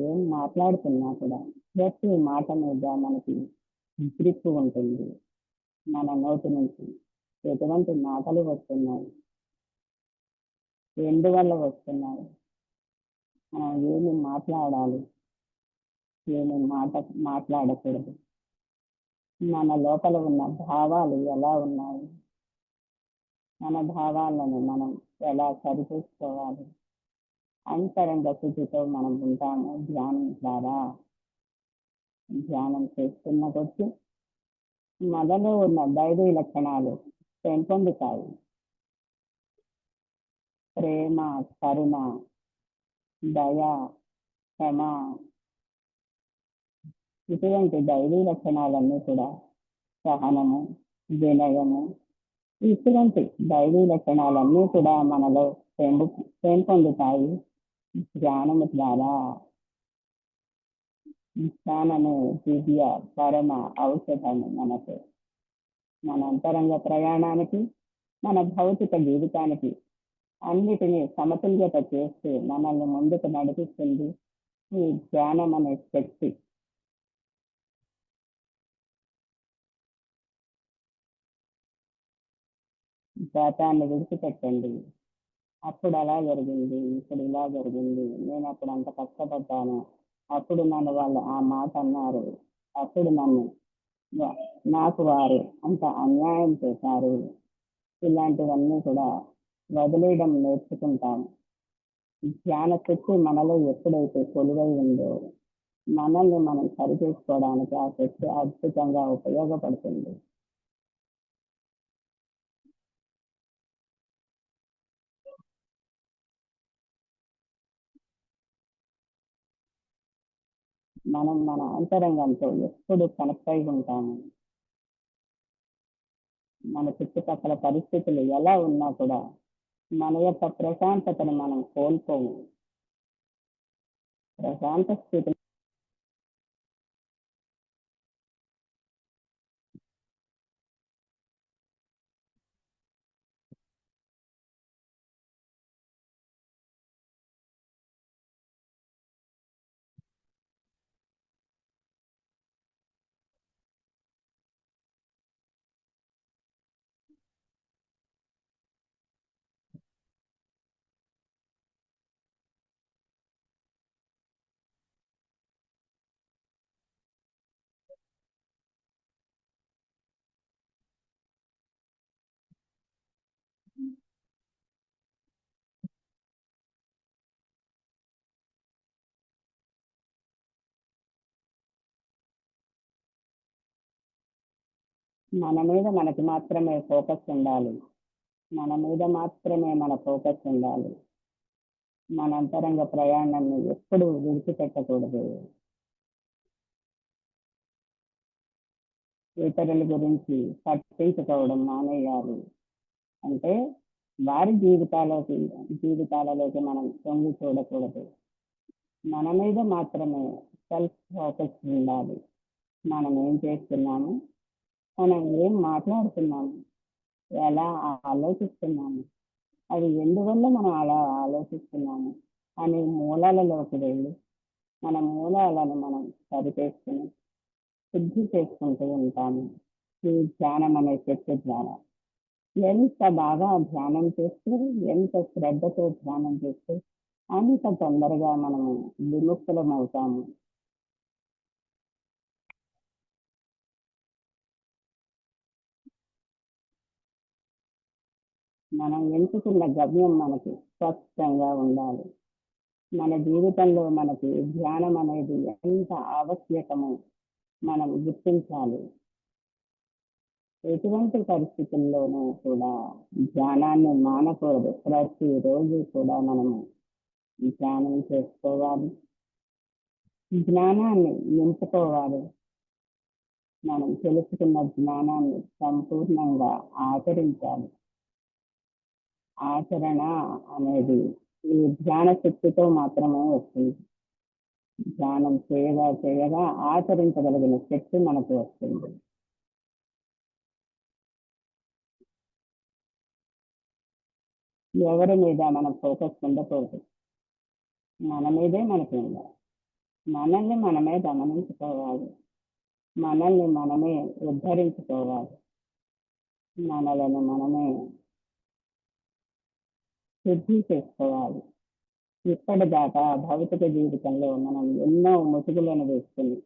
ఏం మాట్లాడుతున్నా కూడా ప్రతి మాట మీద మనకి గ్రిప్ ఉంటుంది. మన నోటి నుంచి ఎటువంటి మాటలు వస్తున్నాయి, ఎందువల్ల వస్తున్నాయి, మనం ఏమి మాట్లాడాలి, ఏమి మాట్లాడకూడదు, మన లోపల ఉన్న భావాలు ఎలా ఉన్నాయి, మన భావాలను మనం ఎలా సరిచూసుకోవాలి. అంతరంగ స్థితితో మనం ఉంటాము. ధ్యానం ద్వారా ధ్యానం చేస్తున్న కొద్దీ మనలో ఉన్న దైవీ లక్షణాలు పెంపొందుతాయి. ప్రేమ, కరుణ, దయ, క్షమ, ఇటువంటి దైవీ లక్షణాలన్నీ కూడా, సహనము, వినయము, ఇటువంటి దైవీ లక్షణాలన్నీ కూడా మనలో పెంపొందుతాయి. ధ్యానము ద్వారా ధ్యానము దివ్య పరమ ఔషధము మనకు, మన అంతరంగ ప్రయాణానికి, మన భౌతిక జీవితానికి అన్నిటినీ సమతుల్యత చేస్తూ మనల్ని ముందుకు నడిపిస్తుంది ఈ ధ్యానం అనే శక్తి. గతాన్ని విడిచిపెట్టండి. అప్పుడు అలా జరిగింది, ఇప్పుడు ఇలా జరిగింది, నేను అప్పుడు అంత కష్టపడ్డాను, అప్పుడు నన్ను వాళ్ళు ఆ మాట అన్నారు, అప్పుడు నాకు వారు అంత అన్యాయం చేశారు. ఇలాంటివన్నీ కూడా వదిలేయడం నేర్చుకుంటాము. ధ్యాన శక్తి మనలో ఎప్పుడైతే కొలువై ఉందో మనల్ని మనం సరిచేసుకోవడానికి ఆ శక్తి అద్భుతంగా ఉపయోగపడుతుంది. మనం మన అంతరంగంతో ఎప్పుడు కనెక్ట్ అయి ఉంటాము. మన చుట్టుపక్కల పరిస్థితులు ఎలా ఉన్నా కూడా మన యొక్క ప్రశాంతతను మనం కోల్పోము. ప్రశాంత స్థితి మన మీద మనకి మాత్రమే ఫోకస్ ఉండాలి. మన మీద మాత్రమే మన ఫోకస్ ఉండాలి. మన అంతరంగ ప్రయాణాన్ని ఎప్పుడు విడిచిపెట్టకూడదు. ఇతరుల గురించి పట్టించుకోవడం మానేయాలి. అంటే వారి జీవితాలలోకి మనం తొంగి చూడకూడదు. మన మీద మాత్రమే సెల్ఫ్ ఫోకస్ ఉండాలి. మనం ఏం చేస్తున్నాము, మనం ఏం మాట్లాడుతున్నాము, ఎలా ఆలోచిస్తున్నాము, అది ఎందువల్ల మనం అలా ఆలోచిస్తున్నాము అనే మూలాలలోకి వెళ్ళి మన మూలాలను మనం సరిచేసుకుని శుద్ధి చేసుకుంటూ ఉంటాము ఈ ధ్యానం అనే శక్తి ద్వారా. ఎంత బాగా ధ్యానం చేస్తే, ఎంత శ్రద్ధతో ధ్యానం చేస్తే అంత తొందరగా మనము విముక్తులం అవుతాము. మనం ఎంచుకున్న గమ్యం మనకి స్పష్టంగా ఉండాలి. మన జీవితంలో మనకి ధ్యానం అనేది ఎంత ఆవశ్యకమో మనం గుర్తించాలి. ఎటువంటి పరిస్థితుల్లోనూ కూడా ధ్యానాన్ని మానకూడదు. ప్రతిరోజు కూడా మనము ధ్యానం చేసుకోవాలి, జ్ఞానాన్ని నింపుకోవాలి. మనం తెలుసుకున్న జ్ఞానాన్ని సంపూర్ణంగా ఆచరించాలి. ఆచరణ అనేది ఈ ధ్యాన శక్తితో మాత్రమే వస్తుంది. ధ్యానం చేయగా చేయగా ఆచరించగలిగిన శక్తి మనకు వస్తుంది. ఎవరి మీద మనం ఫోకస్ ఉండకూడదు. మన మీదే మనకి ఉండాలి. మనల్ని మనమే గమనించుకోవాలి. మనల్ని మనమే ఉద్ధరించుకోవాలి. మనలను మనమే శుద్ధి చేసుకోవాలి. ఇప్పటిదాకా భౌతిక జీవితంలో మనం ఎన్నో ముసుగులను వేసుకుని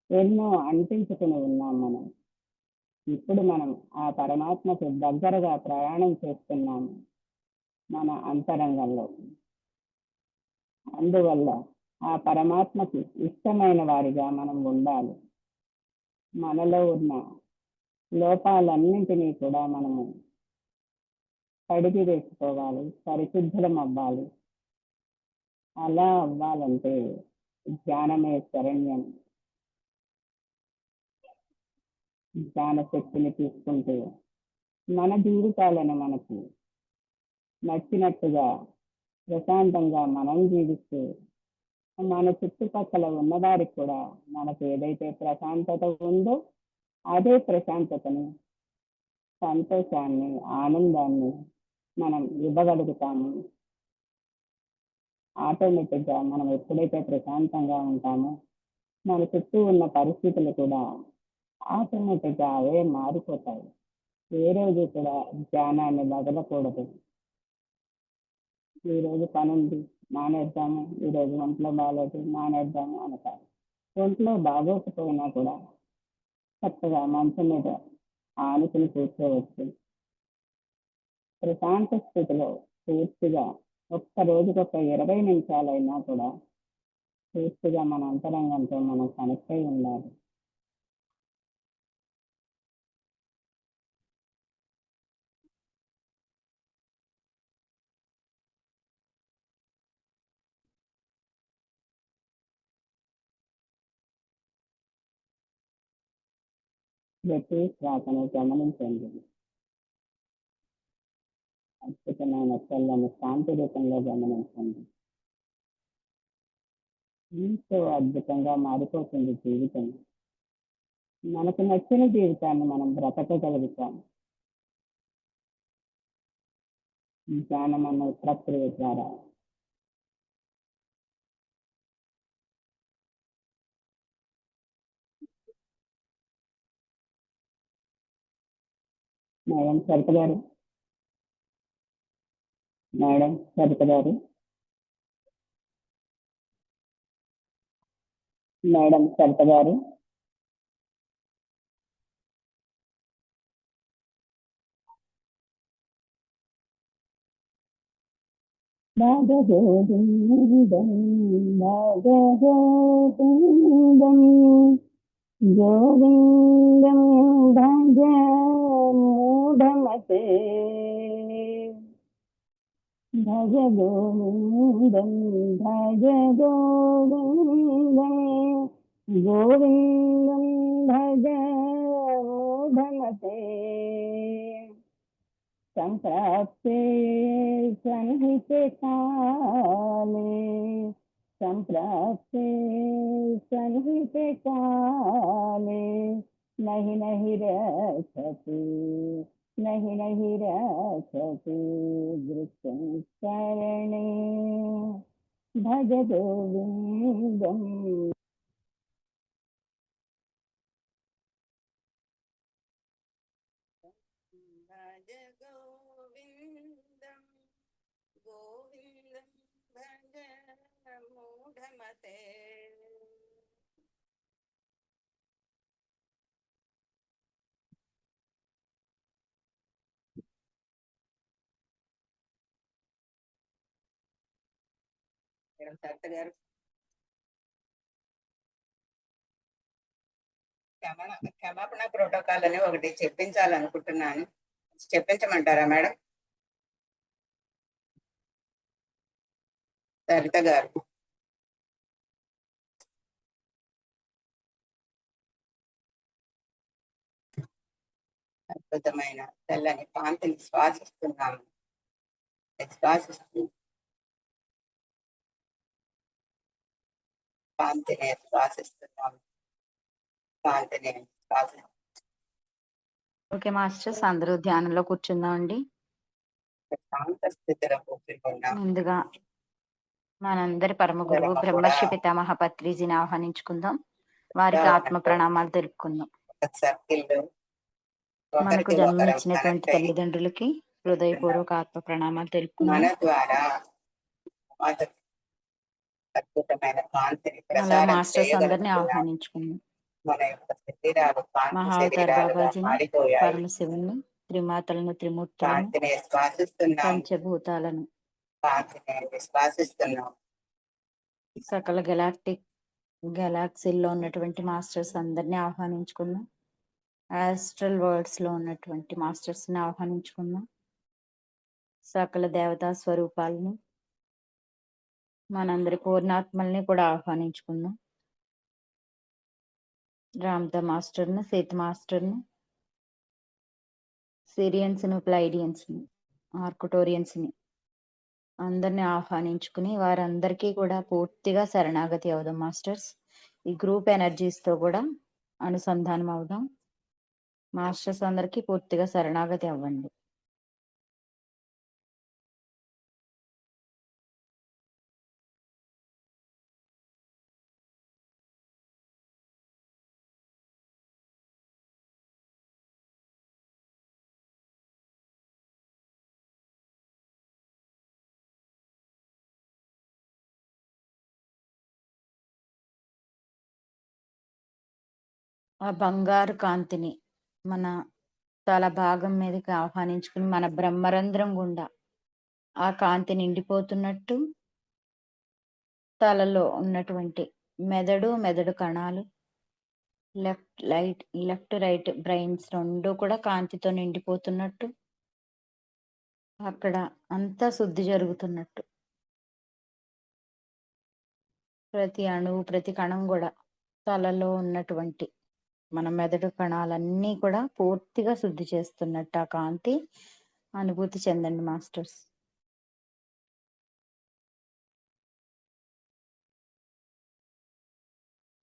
ఎన్నో అంటించుకుని ఉన్నాం మనం. ఇప్పుడు మనం ఆ పరమాత్మకు దగ్గరగా ప్రయాణం చేస్తున్నాము మన అంతరంగంలో. అందువల్ల ఆ పరమాత్మకి ఇష్టమైన వారిగా మనం ఉండాలి. మనలో ఉన్న లోపాలన్నింటినీ కూడా మనము కడిగి వేసుకోవాలి, పరిశుద్ధం అవ్వాలి. అలా అవ్వాలంటే ధ్యానమే శరణ్యం. ధ్యాన శక్తిని తీసుకుంటూ మన జీవితాలను మనకు నచ్చినట్టుగా ప్రశాంతంగా మనం జీవిస్తూ మన చుట్టుపక్కల ఉన్నవారికి కూడా మనకు ఏదైతే ప్రశాంతత ఉందో అదే ప్రశాంతతని, సంతోషాన్ని, ఆనందాన్ని మనం ఇవ్వగలుగుతాము. ఆటోమేటిక్గా మనం ఎప్పుడైతే ప్రశాంతంగా ఉంటామో మన చుట్టూ ఉన్న పరిస్థితులు కూడా ఆటోమేటిక్గా అవే మారిపోతాయి. ఏ రోజు కూడా ధ్యానాన్ని వదలకూడదు. ఈరోజు పని ఉంది మానేద్దాము, ఈరోజు ఒంట్లో బాగోదు మానేద్దాము అనకాదు. ఒంట్లో బాగోకపోయినా కూడా చక్కగా మంచం మీద ఆనుకుని కూర్చోవచ్చు. ప్రశాంత స్థితిలో పూర్తిగా ఒక్క రోజుకొక 20 నిమిషాలైనా కూడా పూర్తిగా మన అంతరంగంతో మనం కనెక్ట్ అయి ఉండాలి. ప్రతి శ్వాసను గమనించండి. అద్భుతమైన చల్లని శాంతి రూపంలో గమనించండి. ఎంతో అద్భుతంగా మారిపోతుంది జీవితం. మనకు నచ్చిన జీవితాన్ని మనం బ్రతకగలుగుతాం ధ్యానం అనే ప్రక్రియ ద్వారా. మేడం సరిత గారు, మేడం సరిత గారు, మేడం సరిత గారు. భజగోవిందం భజగోవిందం గోవిందం భజ మూఢమతే భజ గోవిందం భజ గోవిందం గోవిందం భజ మూఢమతే సంప్రాప్తే సన్నిహితే కాలే సంప్రాప్తే సన్నిహితే కాలే నహి నహి రక్షతి నహి నహి రక్షతి దృశ్యం శరణే భజ గోవిందం భజ గోవిందం గోవిందం భజ మూఢమతే సరిత గారు క్షమాపణ ప్రోటోకాల్ అని ఒకటి చెప్పించాలనుకుంటున్నాను. చెప్పించమంటారా మేడం? సరిత గారు అద్భుతమైన తెల్లని కాంతిని శ్వాసిస్తున్నాము. కాంతిని శ్వాసిస్తున్నాము. కాంతిని శ్వాసిస్తున్నాము. ఓకే మాస్టర్స్, అందరూ ధ్యానంలో కూర్చుందామండి. శాంత స్థితిలో కూర్చున్నాం. ముందుగా మనందరి పరమ గురువు బ్రహ్మర్షి పితామహ పత్రిజీని ఆహ్వానించుకుందాం. వారికి ఆత్మ ప్రణామాలు తెలుపుకుందాం. సర్కిల్ మనకు జన్మనిచ్చినటువంటి తల్లిదండ్రులకి హృదయపూర్వక ఆత్మ ప్రణామాలు తెలుపుకుందాం. మన ద్వారా అద్భుతమైన కాంతిని అలా ప్రసారం మాస్టర్స్ అందరిని చేయగలుగుతున్నాం. ఆహ్వానించుకుందాం. మన యొక్క శరీరాలు కాంతి మహావతార్ శరీరాలుగా బాబాజీని, మారిపోయాయి. పరమశివుని, త్రిమాతలను, త్రిమూర్తులను, కాంతిని శ్వాసిస్తున్నాం. పంచభూతాలను, కాంతిని శ్వాసిస్తున్నాం. సకల గెలాక్సీల్లో ఉన్నటువంటి మాస్టర్స్ అందరినీ ఆహ్వానించుకుందాం. ఆస్ట్రల్ వరల్డ్స్ లో ఉన్నటువంటి మాస్టర్స్ ని ఆహ్వానించుకుందాం. సకల దేవతా స్వరూపాలను, మనందరి పూర్ణాత్మల్ని కూడా ఆహ్వానించుకుందాం. రామ్దా మాస్టర్ని, సీత మాస్టర్ని, సిరియన్స్ ని, ప్లైడియన్స్ ని, ఆర్కుటోరియన్స్ ని అందరిని ఆహ్వానించుకుని వారందరికీ కూడా పూర్తిగా శరణాగతి అవుదాం మాస్టర్స్. ఈ గ్రూప్ ఎనర్జీస్ తో కూడా అనుసంధానం అవుదాం. మాస్టర్స్ అందరికీ పూర్తిగా శరణాగతి అవ్వండి. ఆ బంగారు కాంతిని మన తల భాగం మీదకి ఆహ్వానించుకుని మన బ్రహ్మరంధ్రం గుండా ఆ కాంతి నిండిపోతున్నట్టు తలలో ఉన్నటువంటి మెదడు కణాలు, లెఫ్ట్ రైట్ బ్రెయిన్స్ రెండు కూడా కాంతితో నిండిపోతున్నట్టు, అక్కడ అంతా శుద్ధి జరుగుతున్నట్టు, ప్రతి అణువు ప్రతి కణం కూడా తలలో ఉన్నటువంటి మన మెదడు కణాలన్నీ కూడా పూర్తిగా శుద్ధి చేస్తున్నట్టు ఆ కాంతి అనుభూతి చెందండి మాస్టర్స్.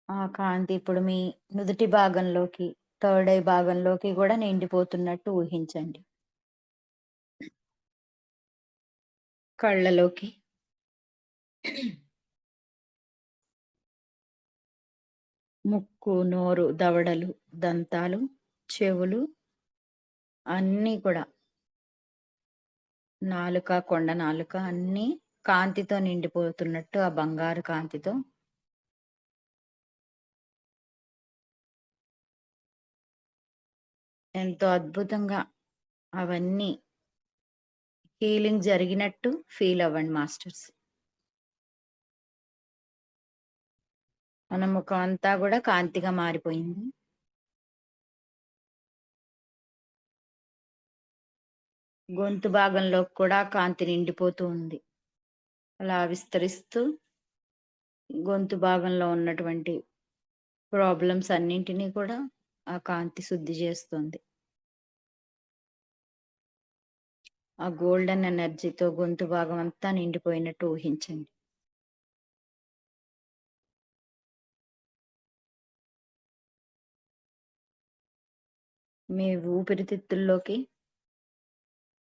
ఆ కాంతి ఇప్పుడు మీ నుదుటి భాగంలోకి, థర్డ్ ఐ భాగంలోకి కూడా నిండిపోతున్నట్టు ఊహించండి. కళ్ళలోకి, ముక్కు, నోరు, దవడలు, దంతాలు, చెవులు అన్నీ కూడా, నాలుక, కొండ నాలుక అన్నీ కాంతితో నిండిపోతున్నట్టు ఆ బంగారు కాంతితో ఎంతో అద్భుతంగా అవన్నీ హీలింగ్ జరిగినట్టు ఫీల్ అవ్వండి మాస్టర్స్. మన ముఖం అంతా కూడా కాంతిగా మారిపోయింది. గొంతు భాగంలో కూడా కాంతి నిండిపోతూ ఉంది. అలా విస్తరిస్తూ గొంతు భాగంలో ఉన్నటువంటి ప్రాబ్లమ్స్ అన్నింటినీ కూడా ఆ కాంతి శుద్ధి చేస్తుంది. ఆ గోల్డెన్ ఎనర్జీతో గొంతు భాగం అంతా నిండిపోయినట్టు ఊహించండి. మీ ఊపిరితిత్తుల్లోకి,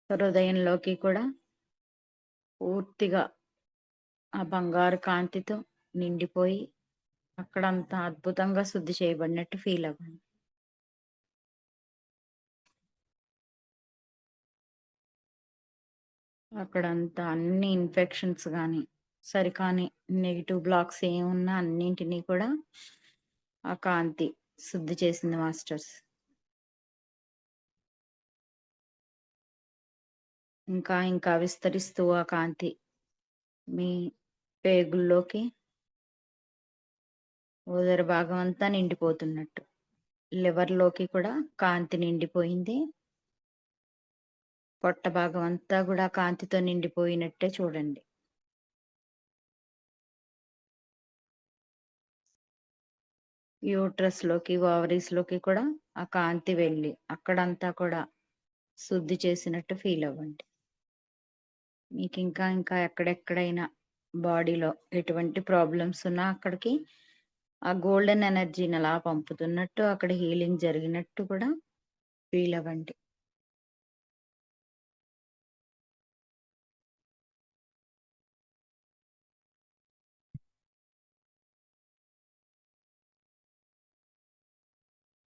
హృదయంలోకి కూడా పూర్తిగా ఆ బంగారు కాంతితో నిండిపోయి అక్కడంతా అద్భుతంగా శుద్ధి చేయబడినట్టు ఫీల్ అవ్వండి. అక్కడంతా అన్ని ఇన్ఫెక్షన్స్ కానీ సరికాని నెగిటివ్ బ్లాక్స్ ఏమున్నా అన్నింటినీ కూడా ఆ కాంతి శుద్ధి చేసింది మాస్టర్స్. ఇంకా ఇంకా విస్తరిస్తూ ఆ కాంతి మీ పేగుల్లోకి, ఉదర భాగం అంతా నిండిపోతున్నట్టు. లివర్లోకి కూడా కాంతి నిండిపోయింది. పొట్ట భాగం అంతా కూడా కాంతితో నిండిపోయినట్టే చూడండి. యూట్రస్ లోకి, ఓవరీస్ లోకి కూడా ఆ కాంతి వెళ్ళి అక్కడంతా కూడా శుద్ధి చేసినట్టు ఫీల్ అవ్వండి. మీకు ఇంకా ఇంకా ఎక్కడెక్కడైనా బాడీలో ఎటువంటి ప్రాబ్లమ్స్ ఉన్నా అక్కడికి ఆ గోల్డెన్ ఎనర్జీని అలా పంపుతున్నట్టు, అక్కడ హీలింగ్ జరిగినట్టు కూడా ఫీల్ అవ్వండి.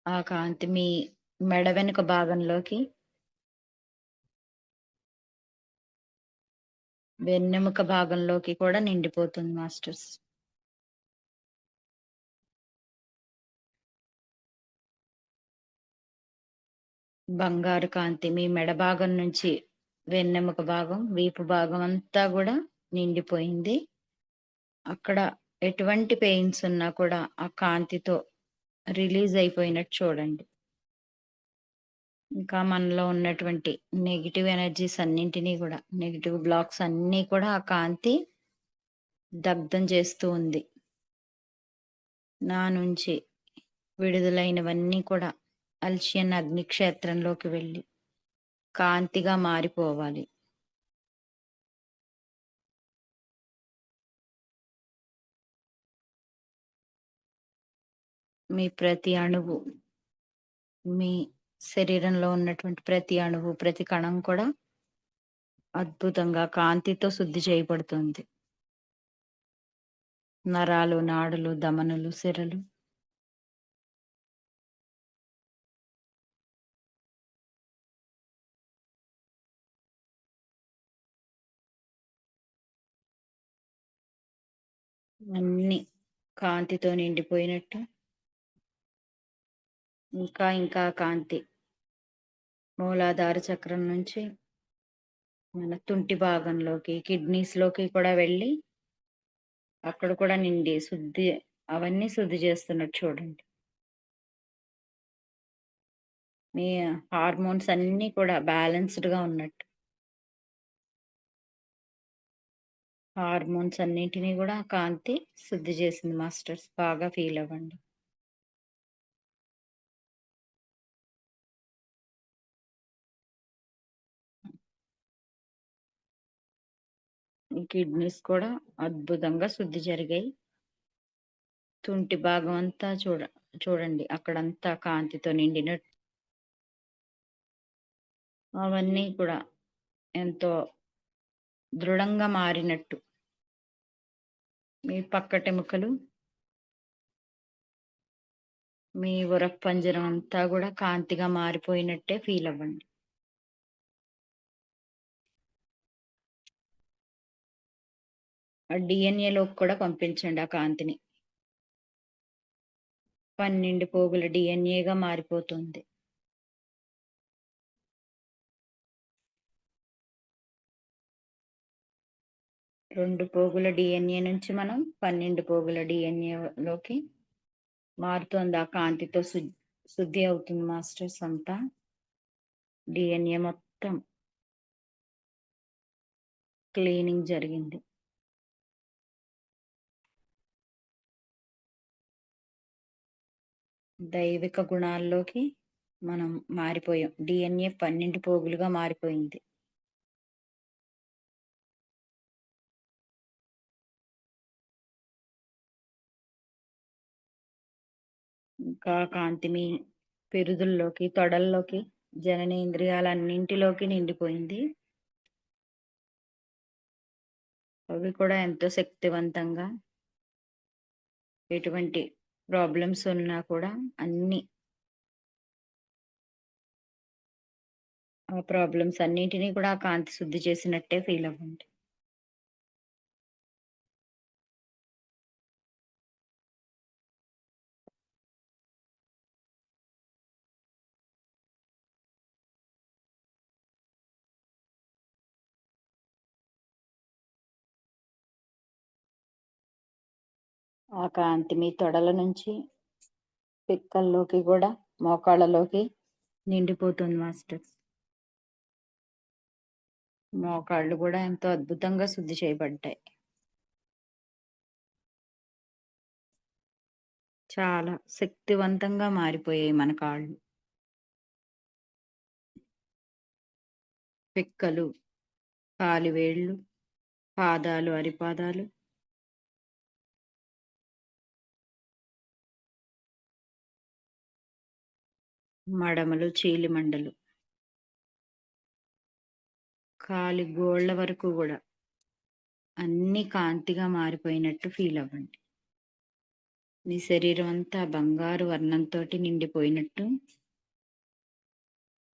ఆ కాంతి మీ మెడ వెనుక భాగంలోకి, వెన్నెముక భాగంలోకి కూడా నిండిపోతుంది మాస్టర్స్. బంగారు కాంతి మీ మెడ భాగం నుంచి వెన్నెముక భాగం, వీపు భాగం అంతా కూడా నిండిపోయింది. అక్కడ ఎటువంటి పెయిన్స్ ఉన్నా కూడా ఆ కాంతితో రిలీజ్ అయిపోయినట్టు చూడండి. ఇంకా మనలో ఉన్నటువంటి నెగిటివ్ ఎనర్జీస్ అన్నింటినీ కూడా, నెగిటివ్ బ్లాక్స్ అన్నీ కూడా ఆ కాంతి దగ్ధం చేస్తూ ఉంది. నా నుంచి విడుదలైనవన్నీ కూడా అల్షియన్ అగ్నిక్షేత్రంలోకి వెళ్ళి కాంతిగా మారిపోవాలి. మీ ప్రతి అణువు, మీ శరీరంలో ఉన్నటువంటి ప్రతి అణువు, ప్రతి కణం కూడా అద్భుతంగా కాంతితో శుద్ధి చేయబడుతుంది. నరాలు, నాడులు, ధమనులు, సిరలు, అన్ని కాంతితో నిండిపోయినట్టు. ఇంకా ఇంకా కాంతి మూలాధార చక్రం నుంచి మన తుంటి భాగంలోకి, కిడ్నీస్ లోకి కూడా వెళ్ళి అక్కడ కూడా నిండి శుద్ధి, అవన్నీ శుద్ధి చేస్తున్నట్టు చూడండి. మీ హార్మోన్స్ అన్నీ కూడా బ్యాలెన్స్డ్ గా ఉన్నట్టు. హార్మోన్స్ అన్నింటినీ కూడా కాంతి శుద్ధి చేసింది మాస్టర్స్. బాగా ఫీల్ అవ్వండి. ఈ కిడ్నీస్ కూడా అద్భుతంగా శుద్ధి జరిగాయి. తుంటి భాగం అంతా చూడండి, అక్కడంతా కాంతితో నిండినట్టు. అవన్నీ కూడా ఎంతో దృఢంగా మారినట్టు. మీ పక్కటెముకలు, మీ ఉరపంజరం అంతా కూడా కాంతిగా మారిపోయినట్టే ఫీల్ అవ్వండి. ఆ డిఎన్ఏలోకి కూడా పంపించండి ఆ కాంతిని. 12 పోగుల డిఎన్ఏగా మారిపోతుంది. రెండు పోగుల డిఎన్ఏ నుంచి మనం 12 పోగుల డిఎన్ఏలోకి మారుతుంది. ఆ కాంతితో శుద్ధి అవుతుంది మాస్టర్స్. అంతా డిఎన్ఏ మొత్తం క్లీనింగ్ జరిగింది. దైవిక గుణాల్లోకి మనం మారిపోయాం. DNA 12 పోగులుగా మారిపోయింది. ఇంకా కాంతి మీ పెరుదుల్లోకి, తొడల్లోకి, జననేంద్రియాలన్నింటిలోకి నిండిపోయింది. అవి కూడా ఎంతో శక్తివంతంగా, ఎటువంటి ప్రాబ్లమ్స్ ఉన్నా కూడా అన్ని ఆ ప్రాబ్లమ్స్ అన్నింటినీ కూడా ఆ కాంతి శుద్ధి చేసినట్టే ఫీల్ అవ్వండి. ఆ కాంతి మీ తొడల నుంచి పిక్కల్లోకి కూడా, మోకాళ్ళలోకి నిండిపోతుంది మాస్టర్స్. మోకాళ్ళు కూడా ఎంతో అద్భుతంగా శుద్ధి చేయబడ్డాయి. చాలా శక్తివంతంగా మారిపోయాయి మన కాళ్ళు. పిక్కలు, కాలివేళ్ళు, పాదాలు, అరిపాదాలు, మడమలు, చీలిమండలు, కాలి గోళ్ళ వరకు కూడా అన్ని కాంతిగా మారిపోయినట్టు ఫీల్ అవ్వండి. మీ శరీరం అంతా బంగారు వర్ణంతో నిండిపోయినట్టు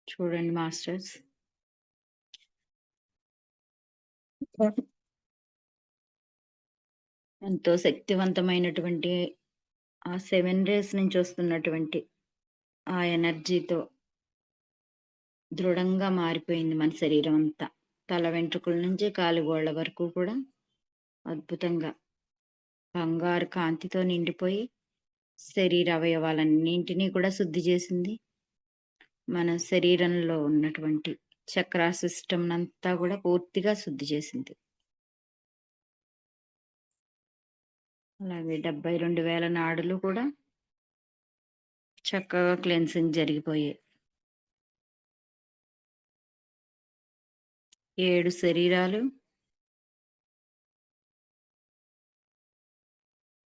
చూడండి మాస్టర్స్. ఎంతో శక్తివంతమైనటువంటి ఆ 7 రేస్ నుంచి వస్తున్నటువంటి ఆ ఎనర్జీతో దృఢంగా మారిపోయింది మన శరీరం అంతా. తల వెంట్రుకల నుంచి కాలిగోళ్ల వరకు కూడా అద్భుతంగా బంగారు కాంతితో నిండిపోయి శరీర అవయవాలన్నింటినీ కూడా శుద్ధి చేసింది. మన శరీరంలో ఉన్నటువంటి చక్రా సిస్టమ్ అంతా కూడా పూర్తిగా శుద్ధి చేసింది. అలాగే 72,000 నాడులు కూడా చక్కగా క్లెన్సింగ్ జరిగిపోయాయి. 7 శరీరాలు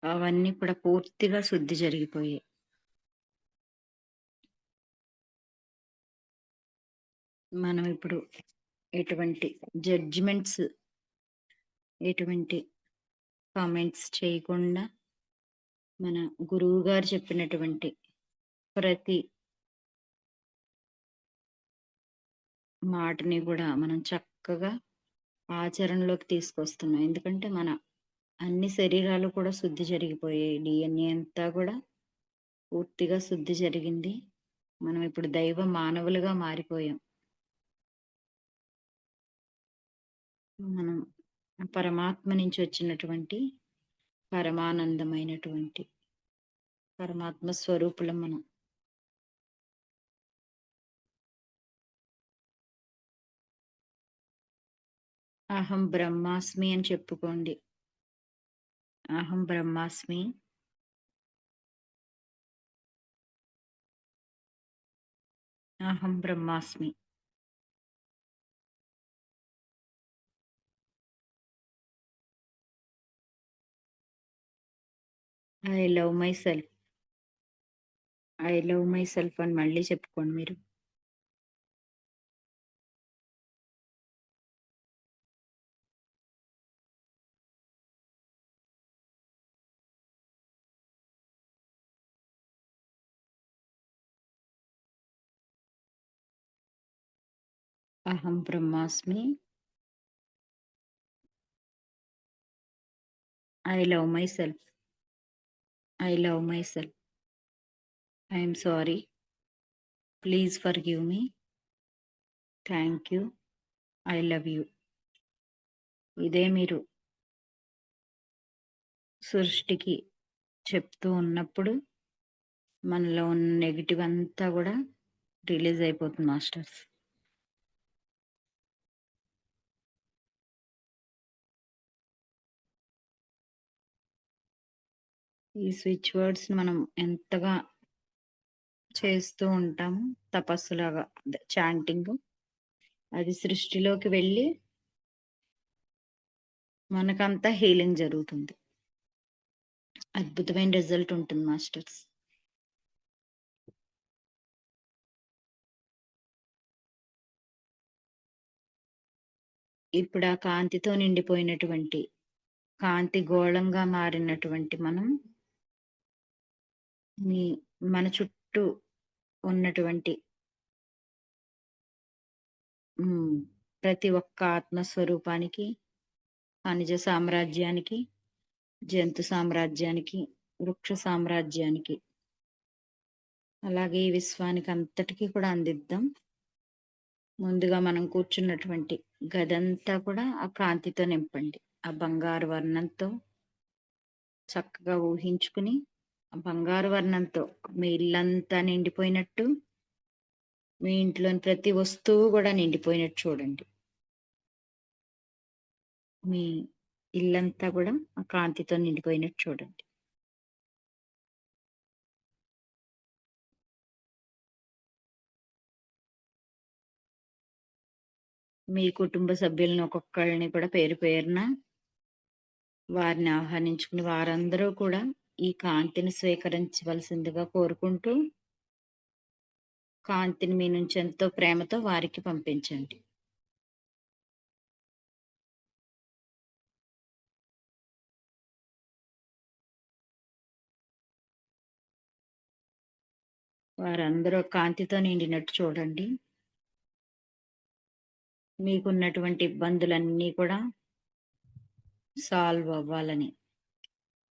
అవన్నీ కూడా పూర్తిగా శుద్ధి జరిగిపోయాయి. మనం ఇప్పుడు ఎటువంటి జడ్జిమెంట్స్, ఎటువంటి కామెంట్స్ చేయకుండా మన గురువు గారు చెప్పినటువంటి ప్రతి మాటని కూడా మనం చక్కగా ఆచరణలోకి తీసుకొస్తున్నాం. ఎందుకంటే మన అన్ని శరీరాలు కూడా శుద్ధి జరిగిపోయాయి. DNA అంతా కూడా పూర్తిగా శుద్ధి జరిగింది. మనం ఇప్పుడు దైవ మానవులుగా మారిపోయాం. మనం పరమాత్మ నుంచి వచ్చినటువంటి పరమానందమైనటువంటి పరమాత్మ స్వరూపులం మనం. అహం బ్రహ్మాస్మి అని చెప్పుకోండి. అహం బ్రహ్మాస్మి, అహం బ్రహ్మాస్మి. I love my self, I love my self అని మళ్ళీ చెప్పుకోండి మీరు. అహం బ్రహ్మాస్మి, I love my self, I love my self, I'm sorry, please forgive me, thank you, I love you. ఇదే మీరు సృష్టికి చెప్తూ ఉన్నప్పుడు మనలో ఉన్న నెగిటివ్ అంతా కూడా రిలీజ్ అయిపోతుంది మాస్టర్స్. ఈ స్విచ్ వర్డ్స్ మనం ఎంతగా చేస్తూ ఉంటాము తపస్సులాగా చాంటింగ్, అది సృష్టిలోకి వెళ్ళి మనకంతా హీలింగ్ జరుగుతుంది. అద్భుతమైన రిజల్ట్ ఉంటుంది మాస్టర్స్. ఇప్పుడు ఆ కాంతితో నిండిపోయినటువంటి, కాంతి గోళంగా మారినటువంటి మనం మన చుట్టూ ఉన్నటువంటి ప్రతి ఒక్క ఆత్మస్వరూపానికి, ఖనిజ సామ్రాజ్యానికి, జంతు సామ్రాజ్యానికి, వృక్ష సామ్రాజ్యానికి, అలాగే ఈ విశ్వానికి అంతటికీ కూడా అందిద్దాం. ముందుగా మనం కూర్చున్నటువంటి గదంతా కూడా ఆ కాంతితో నింపండి. ఆ బంగారు వర్ణంతో చక్కగా ఊహించుకుని, ఆ బంగారు వర్ణంతో మీ ఇల్లంతా నిండిపోయినట్టు, మీ ఇంట్లోని ప్రతి వస్తువు కూడా నిండిపోయినట్టు చూడండి. మీ ఇల్లంతా కూడా ఆ కాంతితో నిండిపోయినట్టు చూడండి. మీ కుటుంబ సభ్యులను ఒక్కొక్కళ్ళని కూడా పేరు పేరున వారిని ఆహ్వానించుకుని వారందరూ కూడా ఈ కాంతిని స్వీకరించవలసిందిగా కోరుకుంటూ, కాంతిని మీ నుంచి ఎంతో ప్రేమతో వారికి పంపించండి. వారందరూ కాంతితో నిండినట్టు చూడండి. మీకున్నటువంటి ఇబ్బందులన్నీ కూడా సాల్వ్ అవ్వాలని,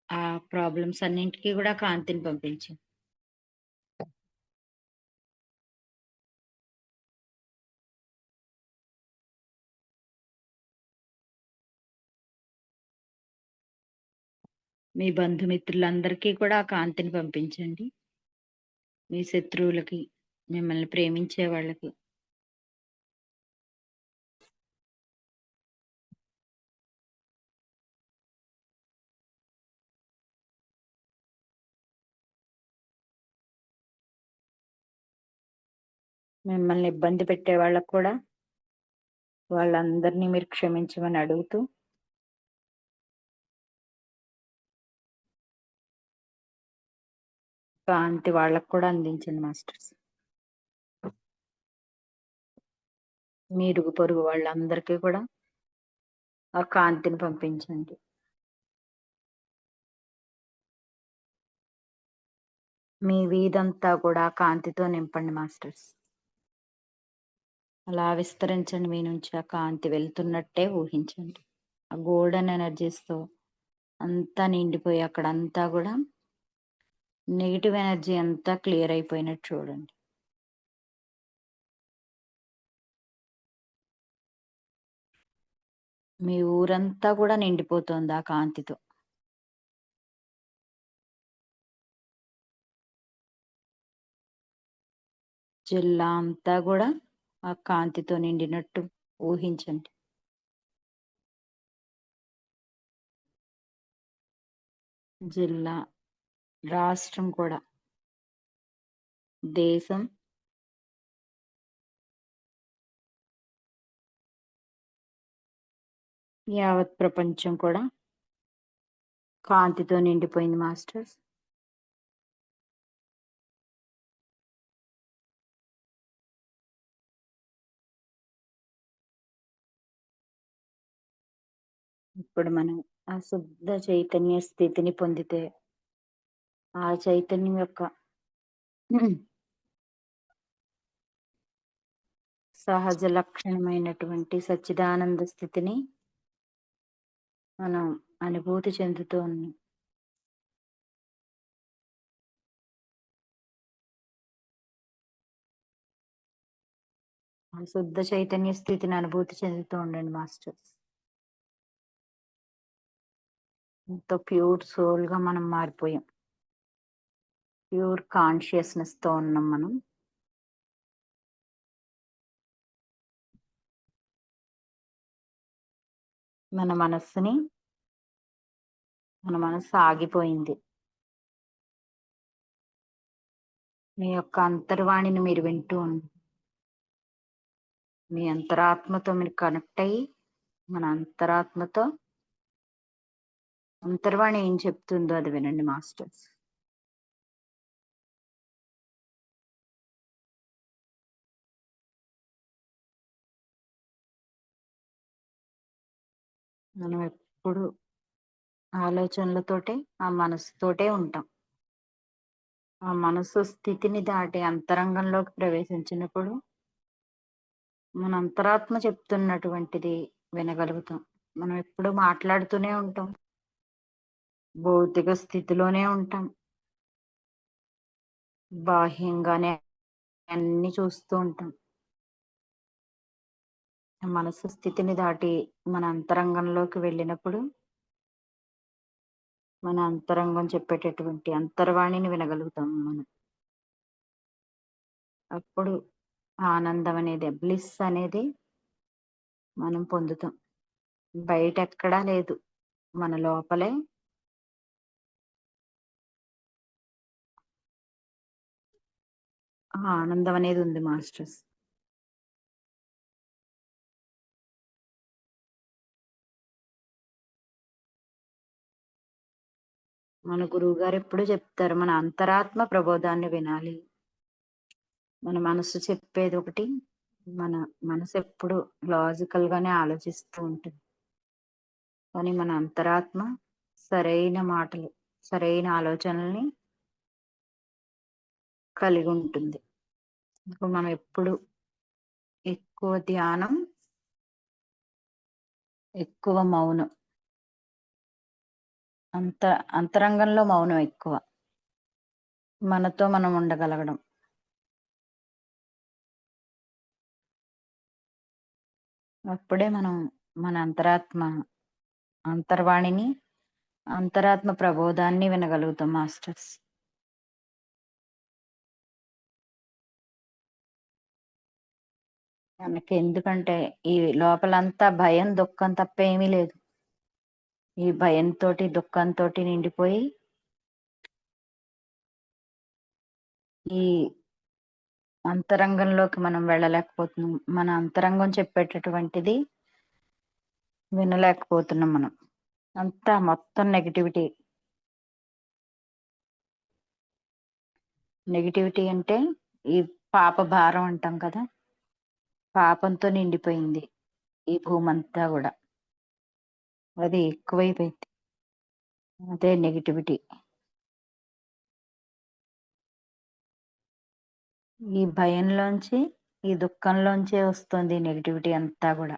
ఆ ప్రాబ్లమ్స్ అన్నింటికీ కూడా కాంతిని పంపించండి. మీ బంధుమిత్రులందరికీ కూడా ఆ కాంతిని పంపించండి. మీ శత్రువులకి, మిమ్మల్ని ప్రేమించే వాళ్ళకి, మిమ్మల్ని ఇబ్బంది పెట్టే వాళ్ళకు కూడా వాళ్ళందరినీ మీరు క్షమించమని అడుగుతూ, కాంతి వాళ్ళకు కూడా అందించండి మాస్టర్స్. మీ ఇరుగు పొరుగు వాళ్ళందరికీ కూడా ఆ కాంతిని పంపించండి. మీ వీధంతా కూడా కాంతితో నింపండి మాస్టర్స్. అలా విస్తరించండి. మీ నుంచి ఆ కాంతి వెళ్తున్నట్టే ఊహించండి. ఆ గోల్డెన్ ఎనర్జీస్తో అంతా నిండిపోయి అక్కడంతా కూడా నెగిటివ్ ఎనర్జీ అంతా క్లియర్ అయిపోయినట్టు చూడండి. మీ ఊరంతా కూడా నిండిపోతుంది ఆ కాంతితో. జిల్లా అంతా కూడా ఆ కాంతితో నిండినట్టు ఊహించండి. జిల్లా, రాష్ట్రం కూడా, దేశం, యావత్ ప్రపంచం కూడా కాంతితో నిండిపోయింది మాస్టర్స్. ఇప్పుడు మనం ఆ శుద్ధ చైతన్య స్థితిని పొందితే, ఆ చైతన్యం యొక్క సహజ లక్షణమైనటువంటి సచ్చిదానంద స్థితిని మనం అనుభూతి చెందుతూ ఉన్నాం. ఆ శుద్ధ చైతన్య స్థితిని అనుభూతి చెందుతూ ఉండండి మాస్టర్స్. ఎంతో ప్యూర్ సోల్ గా మనం మారిపోయాం. ప్యూర్ కాన్షియస్నెస్ తో ఉన్నాం మనం. మన మనస్సు ఆగిపోయింది. మీ యొక్క అంతర్వాణిని మీరు వింటూ మీ అంతరాత్మతో మీరు కనెక్ట్ అయ్యి మన అంతరాత్మతో అంతర్వాణి ఏం చెప్తుందో అది వినండి మాస్టర్స్. మనం ఎప్పుడు ఆలోచనలతోటే ఆ మనసుతోటే ఉంటాం. ఆ మనసు స్థితిని దాటి అంతరంగంలోకి ప్రవేశించినప్పుడు మన అంతరాత్మ చెప్తున్నటువంటిది వినగలుగుతాం. మనం ఎప్పుడు మాట్లాడుతూనే ఉంటాం, భౌతిక స్థితిలోనే ఉంటాం, బాహ్యంగానే అన్ని చూస్తూ ఉంటాం. మనసు స్థితిని దాటి మన అంతరంగంలోకి వెళ్ళినప్పుడు మన అంతరంగం చెప్పేటటువంటి అంతర్వాణిని వినగలుగుతాం మనం. అప్పుడు ఆనందం అనేది, బ్లిస్ అనేది మనం పొందుతాం. బయట ఎక్కడా లేదు, మన లోపలే ఆ ఆనందం అనేది ఉంది మాస్టర్స్. మన గురువు గారు ఎప్పుడు చెప్తారు, మన అంతరాత్మ ప్రబోధాన్ని వినాలి. మన మనసు చెప్పేది ఒకటి, మన మనసు ఎప్పుడు లాజికల్ గానే ఆలోచిస్తూ ఉంటుంది, కానీ మన అంతరాత్మ సరైన మాటలు, సరైన ఆలోచనల్ని కలిగి ఉంటుంది. ఇప్పుడు మనం ఎప్పుడు ఎక్కువ ధ్యానం, ఎక్కువ మౌనం, అంతరంగంలో మౌనం ఎక్కువ, మనతో మనం ఉండగలగడం. అప్పుడే మనం మన అంతర్వాణిని, అంతరాత్మ ప్రబోధాన్ని వినగలుగుతాం మాస్టర్స్. మనకి ఎందుకంటే ఈ లోపలంతా భయం దుఃఖం తప్ప ఏమీ లేదు. ఈ భయంతో దుఃఖంతో నిండిపోయి ఈ అంతరంగంలోకి మనం వెళ్ళలేకపోతున్నాం. మన అంతరంగం చెప్పేటటువంటిది వినలేకపోతున్నాం. మనం అంతా మొత్తం నెగిటివిటీ అంటే ఈ పాప భారం అంటాం కదా, పాపంతో నిండిపోయింది ఈ భూమి అంతా కూడా. అది ఎక్కువైపోయింది, అదే నెగిటివిటీ. ఈ భయంలోంచి, ఈ దుఃఖంలోంచే వస్తుంది నెగిటివిటీ అంతా కూడా.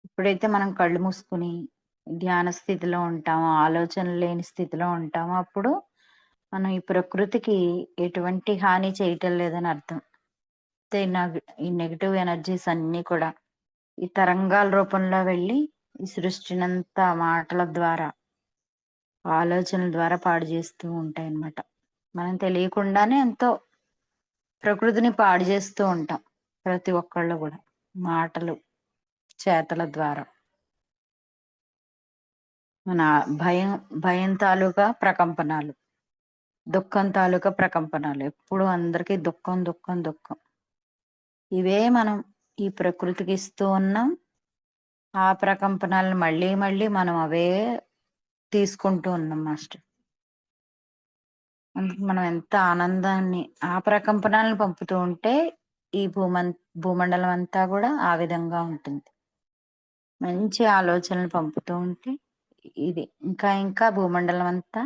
ఎప్పుడైతే మనం కళ్ళు మూసుకుని ధ్యాన స్థితిలో ఉంటామో, ఆలోచన లేని స్థితిలో ఉంటామో, అప్పుడు మనం ఈ ప్రకృతికి ఎటువంటి హాని చేయటం లేదని అర్థం. ఈ నెగిటివ్ ఎనర్జీస్ అన్ని కూడా ఈ తరంగాల రూపంలో వెళ్ళి ఈ సృష్టినంతా మాటల ద్వారా, ఆలోచనల ద్వారా పాడు చేస్తూ ఉంటాయి అన్నమాట. మనం తెలియకుండానే ఎంతో ప్రకృతిని పాడు చేస్తూ ఉంటాం ప్రతి ఒక్కళ్ళు కూడా, మాటలు చేతల ద్వారా. మన భయం తాలూకా ప్రకంపనాలు, దుఃఖం తాలూకా ప్రకంపనాలు, ఎప్పుడు అందరికీ దుఃఖం దుఃఖం దుఃఖం. ఇవే మనం ఈ ప్రకృతికి ఇస్తూ ఉన్నాం. ఆ ప్రకంపనాలను మళ్ళీ మళ్ళీ మనం అవే తీసుకుంటూ ఉన్నాం మాస్టర్. అందుకు మనం ఎంత ఆనందాన్ని ఆ ప్రకంపనాలను పంపుతూ ఉంటే ఈ భూమండలం అంతా కూడా ఆ విధంగా ఉంటుంది. మంచి ఆలోచనలు పంపుతూ ఉంటే ఇది ఇంకా ఇంకా భూమండలం అంతా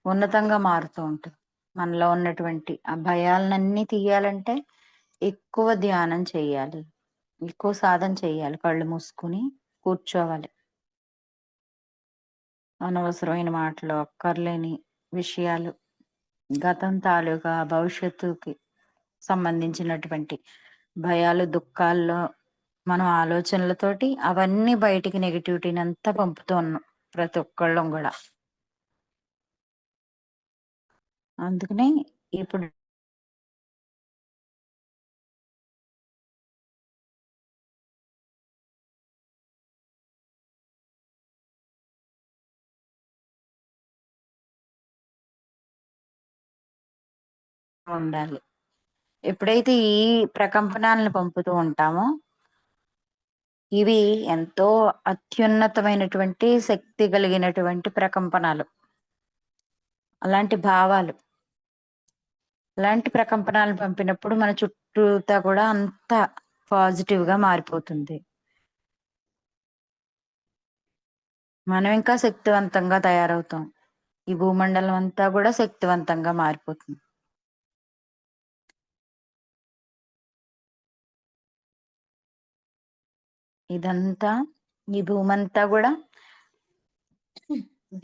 ఉన్నతంగా మారుతూ ఉంటుంది. మనలో ఉన్నటువంటి ఆ భయాలన్నీ తీయాలంటే ఎక్కువ ధ్యానం చేయాలి, ఎక్కువ సాధన చేయాలి, కళ్ళు మూసుకుని కూర్చోవాలి. అనవసరమైన మాటలు, అక్కర్లేని విషయాలు, గతం తాలూకా భవిష్యత్తుకి సంబంధించినటువంటి భయాలు, దుఃఖాల్లో మనం ఆలోచనలతోటి అవన్నీ బయటికి నెగిటివిటీని అంతా పంపుతూ ఉన్నాం ప్రతి ఒక్కళ్ళం కూడా. అందుకనే ఇప్పుడు ఉండాలి. ఎప్పుడైతే ఈ ప్రకంపనాలను పంపుతూ ఉంటామో ఇవి ఎంతో అత్యున్నతమైనటువంటి శక్తి కలిగినటువంటి ప్రకంపనాలు, అలాంటి భావాలు. అలాంటి ప్రకంపనాలు పంపినప్పుడు మన చుట్టూతా కూడా అంత పాజిటివ్ గా మారిపోతుంది. మనం ఇంకా శక్తివంతంగా తయారవుతాం. ఈ భూమండలం అంతా కూడా శక్తివంతంగా మారిపోతుంది. ఇదంతా ఈ భూమంతా కూడా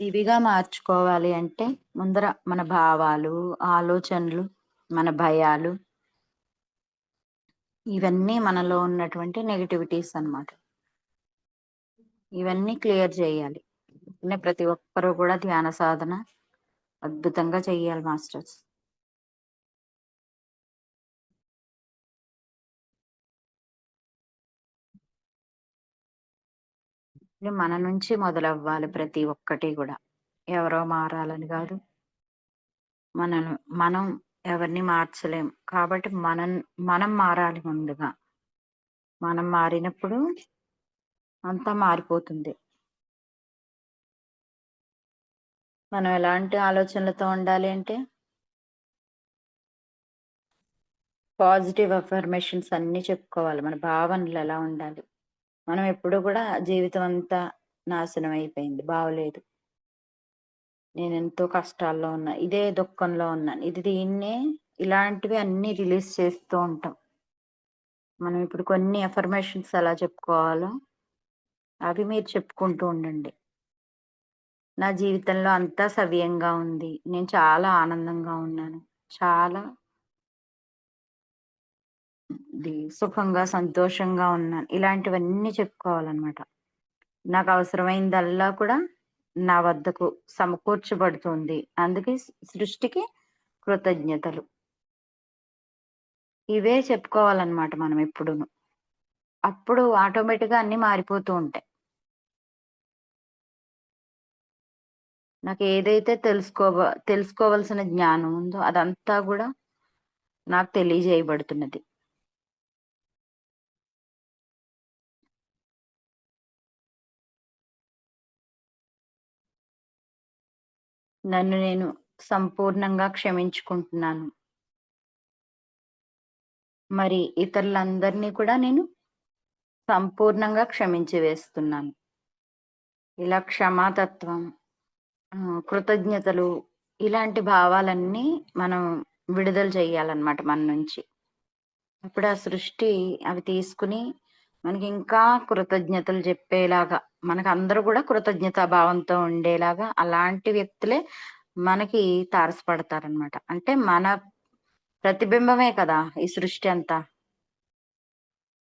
దివిగా మార్చుకోవాలి అంటే ముందర మన భావాలు, ఆలోచనలు, మన భయాలు, ఇవన్నీ మనలో ఉన్నటువంటి నెగటివిటీస్ అన్నమాట. ఇవన్నీ క్లియర్ చేయాలి. ప్రతి ఒక్కరూ కూడా ధ్యాన సాధన అద్భుతంగా చెయ్యాలి మాస్టర్స్. ఇది మన నుంచి మొదలవ్వాలి. ప్రతి ఒక్కటి కూడా ఎవరో మారాలని కాదు, మనం ఎవరిని మార్చలేం. కాబట్టి మనం మారాలి. ముందుగా మనం మారినప్పుడు అంతా మారిపోతుంది. మనం ఎలాంటి ఆలోచనలతో ఉండాలి అంటే పాజిటివ్ అఫర్మేషన్స్ అన్ని చెప్పుకోవాలి. మన భావనలు ఎలా ఉండాలి. మనం ఎప్పుడు కూడా జీవితం అంతా నాశనం అయిపోయింది, బాగోలేదు, నేను ఎంతో కష్టాల్లో ఉన్నా, ఇదే దుఃఖంలో ఉన్నాను, దీన్నే ఇలాంటివి అన్ని రిలీజ్ చేస్తూ ఉంటాం. మనం ఇప్పుడు కొన్ని అఫర్మేషన్స్ ఎలా చెప్పుకోవాలో అవి మీరు చెప్పుకుంటూ ఉండండి. నా జీవితంలో అంతా సవ్యంగా ఉంది, నేను చాలా ఆనందంగా ఉన్నాను, చాలా సుఖంగా సంతోషంగా ఉన్నాను, ఇలాంటివన్నీ చెప్పుకోవాలన్నమాట. నాకు అవసరమైందల్లా కూడా నా వద్దకు సమకూర్చబడుతుంది, అందుకే సృష్టికి కృతజ్ఞతలు. ఇవే చెప్పుకోవాలన్నమాట మనం ఎప్పుడును. అప్పుడు ఆటోమేటిక్ గా అన్ని మారిపోతూ ఉంటాయి. నాకు ఏదైతే తెలుసుకోవలసిన జ్ఞానం ఉందో అదంతా కూడా నాకు తెలియజేయబడుతున్నది. నన్ను నేను సంపూర్ణంగా క్షమించుకుంటున్నాను. మరి ఇతరులందరినీ కూడా నేను సంపూర్ణంగా క్షమించి వేస్తున్నాను. ఇలా క్షమాతత్వం, కృతజ్ఞతలు, ఇలాంటి భావాలన్నీ మనం విడుదల చేయాలన్నమాట మన నుంచి. అప్పుడు ఆ సృష్టి అవి తీసుకుని మనకి ఇంకా కృతజ్ఞతలు చెప్పేలాగా, మనకు అందరూ కూడా కృతజ్ఞతా భావంతో ఉండేలాగా అలాంటి వ్యక్తులే మనకి తారసపడతారనమాట. అంటే మన ప్రతిబింబమే కదా ఈ సృష్టి అంతా.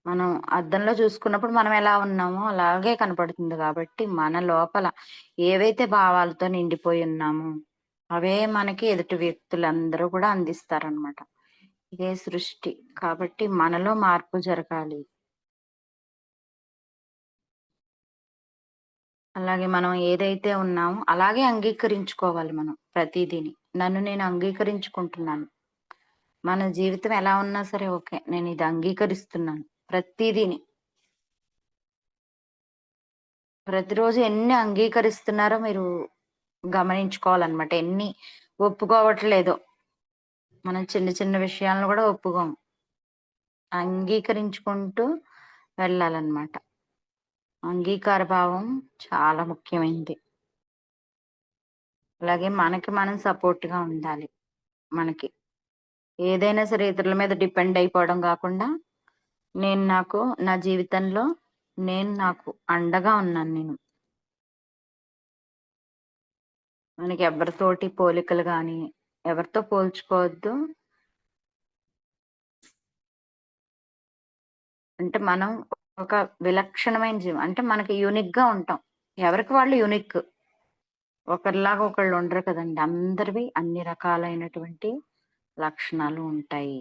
మనం అద్దంలో చూసుకున్నప్పుడు మనం ఎలా ఉన్నామో అలాగే కనపడుతుంది. కాబట్టి మన లోపల ఏవైతే భావాలతో నిండిపోయి ఉన్నామో అవే మనకి ఎదుటి వ్యక్తులందరూ కూడా అందిస్తారనమాట. ఇదే సృష్టి. కాబట్టి మనలో మార్పు జరగాలి. అలాగే మనం ఏదైతే ఉన్నామో అలాగే అంగీకరించుకోవాలి మనం ప్రతిదీని. నన్ను నేను అంగీకరించుకుంటున్నాను. మన జీవితం ఎలా ఉన్నా సరే ఓకే, నేను ఇది అంగీకరిస్తున్నాను. ప్రతిదీని ప్రతిరోజు ఎన్ని అంగీకరిస్తున్నారో మీరు గమనించుకోవాలన్నమాట. ఎన్ని ఒప్పుకోవట్లేదో మనం చిన్న చిన్న విషయాలను కూడా ఒప్పుకోం. అంగీకరించుకుంటూ వెళ్ళాలన్నమాట. అంగీకార భావం చాలా ముఖ్యమైనది. అలాగే మనకి మనం సపోర్ట్ గా ఉండాలి. మనకి ఏదైనా సరే ఇతరుల మీద డిపెండ్ అయిపోవడం కాకుండా నా జీవితంలో నేను నాకు అండగా ఉన్నాను. నేను మనకి ఎవరితోటి పోలికలు కానీ ఎవరితో పోల్చుకోవద్దు. అంటే మనం ఒక విలక్షణమైన జీవం, అంటే మనకి యూనిక్ గా ఉంటాం. ఎవరికి వాళ్ళు యూనిక్, ఒకరిలాగా ఒకళ్ళు ఉండరు కదండి. అందరివి అన్ని రకాలైనటువంటి లక్షణాలు ఉంటాయి.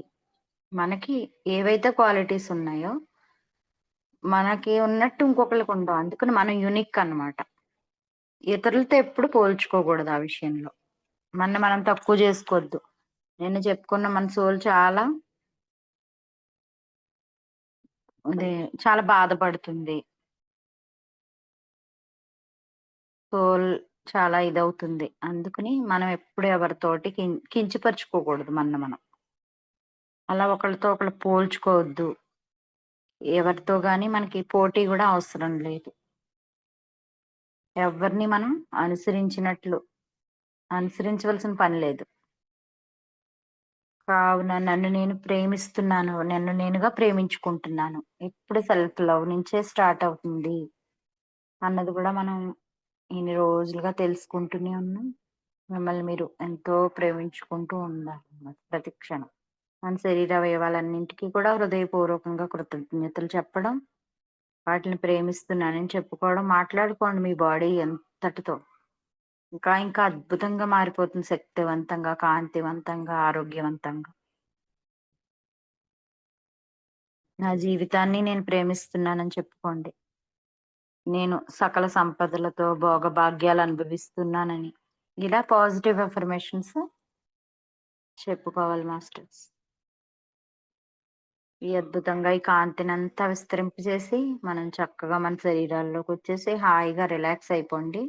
మనకి ఏవైతే క్వాలిటీస్ ఉన్నాయో మనకి ఉన్నట్టు ఇంకొకరికి ఉండవు. అందుకని మనం యూనిక్ అన్నమాట. ఇతరులతో ఎప్పుడు పోల్చుకోకూడదు. ఆ విషయంలో మనం తక్కువ చేసుకోవద్దు. నేను చెప్పుకున్న మన సోల్ చాలా అదే చాలా బాధపడుతుంది. సోల్ చాలా ఇదవుతుంది. అందుకని మనం ఎప్పుడు ఎవరితోటి కించపరుచుకోకూడదు మనని మనం. అలా ఒకళ్ళతో ఒకళ్ళు పోల్చుకోవద్దు. ఎవరితో గాని మనకి పోటీ గూడా అవసరం లేదు. ఎవరిని మనం అనుసరించవలసిన పని లేదు. కావున నన్ను నేను ప్రేమిస్తున్నాను. నన్ను నేనుగా ప్రేమించుకుంటున్నాను. ఎప్పుడు సెల్ఫ్ లవ్ నుంచే స్టార్ట్ అవుతుంది అన్నది గూడా మనం ఇన్ని రోజులుగా తెలుసుకుంటూనే ఉన్నాం. మిమ్మల్ని మీరు ఎంతో ప్రేమించుకుంటూ ఉండాలన్నమాట ప్రతి క్షణం. మన శరీర అవయవాలన్నింటికి కూడా హృదయపూర్వకంగా కృతజ్ఞతలు చెప్పడం, వాటిని ప్రేమిస్తున్నానని చెప్పుకోవడం, మాట్లాడుకోండి మీ బాడీ ఎంతటితో. ఇంకా ఇంకా అద్భుతంగా మారిపోతుంది శక్తివంతంగా, కాంతివంతంగా, ఆరోగ్యవంతంగా. నా జీవితాన్ని నేను ప్రేమిస్తున్నానని చెప్పుకోండి. నేను సకల సంపదలతో భోగభాగ్యాలు అనుభవిస్తున్నానని. ఇలా పాజిటివ్ అఫర్మేషన్స్ చెప్పుకోవాలి మాస్టర్స్. ఈ అద్భుతంగా ఈ కాంతినంతా విస్తరింపజేసి మనం చక్కగా మన శరీరాల్లోకి వచ్చేసి హాయిగా రిలాక్స్ అయిపోండి.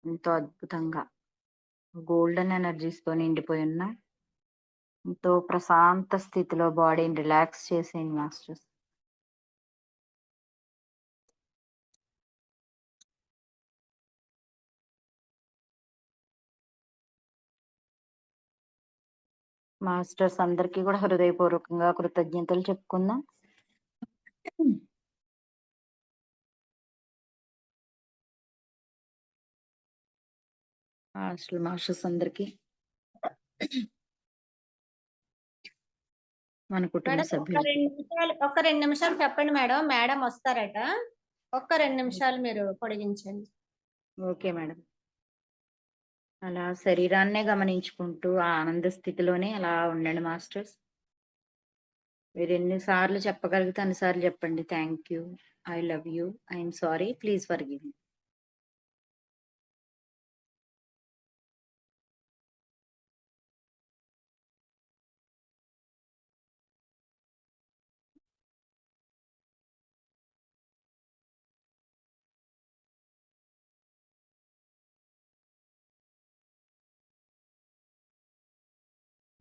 ఎంతో అద్భుతంగా గోల్డెన్ ఎనర్జీస్ తో నిండిపోయి ఉన్న ఎంతో ప్రశాంత స్థితిలో బాడీని రిలాక్స్ చేసేయండి మాస్టర్స్. మాస్టర్స్ అందరికీ కూడా హృదయపూర్వకంగా కృతజ్ఞతలు చెప్పుకుందాం. మాస్టర్స్ అందరికీ మన కుటుంబ మేడం సభ్యులు ఒక్క 2 నిమిషాలు చెప్పండి మేడం. మేడం వస్తారట. ఒక్క 2 నిమిషాలు మీరు పొడిగించండి. Okay madam. అలా శరీరాన్నే గమనించుకుంటూ ఆ ఆనంద స్థితిలోనే అలా ఉండండి మాస్టర్స్. మీరు ఎన్నిసార్లు చెప్పగలిగితే అన్నిసార్లు చెప్పండి. Thank you, I love you, I'm sorry, please forgive me.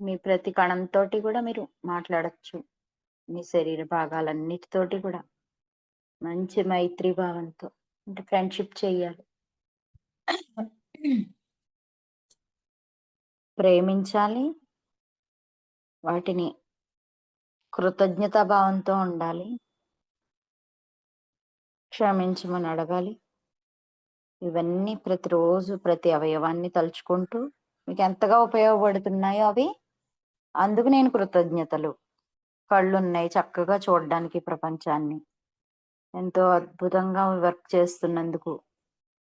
మీ ప్రతి కణంతోటి కూడా మీరు మాట్లాడొచ్చు. మీ శరీర భాగాలన్నిటితోటి కూడా మంచి మైత్రి భావంతో అంటే ఫ్రెండ్షిప్ చెయ్యాలి. ప్రేమించాలి. వాటిని కృతజ్ఞతా భావంతో ఉండాలి. క్షమించమని అడగాలి. ఇవన్నీ ప్రతిరోజు ప్రతి అవయవాన్ని తలుచుకుంటూ మీకు ఎంతగా ఉపయోగపడుతున్నాయో అవి అందుకు నేను కృతజ్ఞతలు. కళ్ళున్నాయి చక్కగా చూడడానికి ప్రపంచాన్ని. ఎంతో అద్భుతంగా వర్క్ చేస్తున్నందుకు.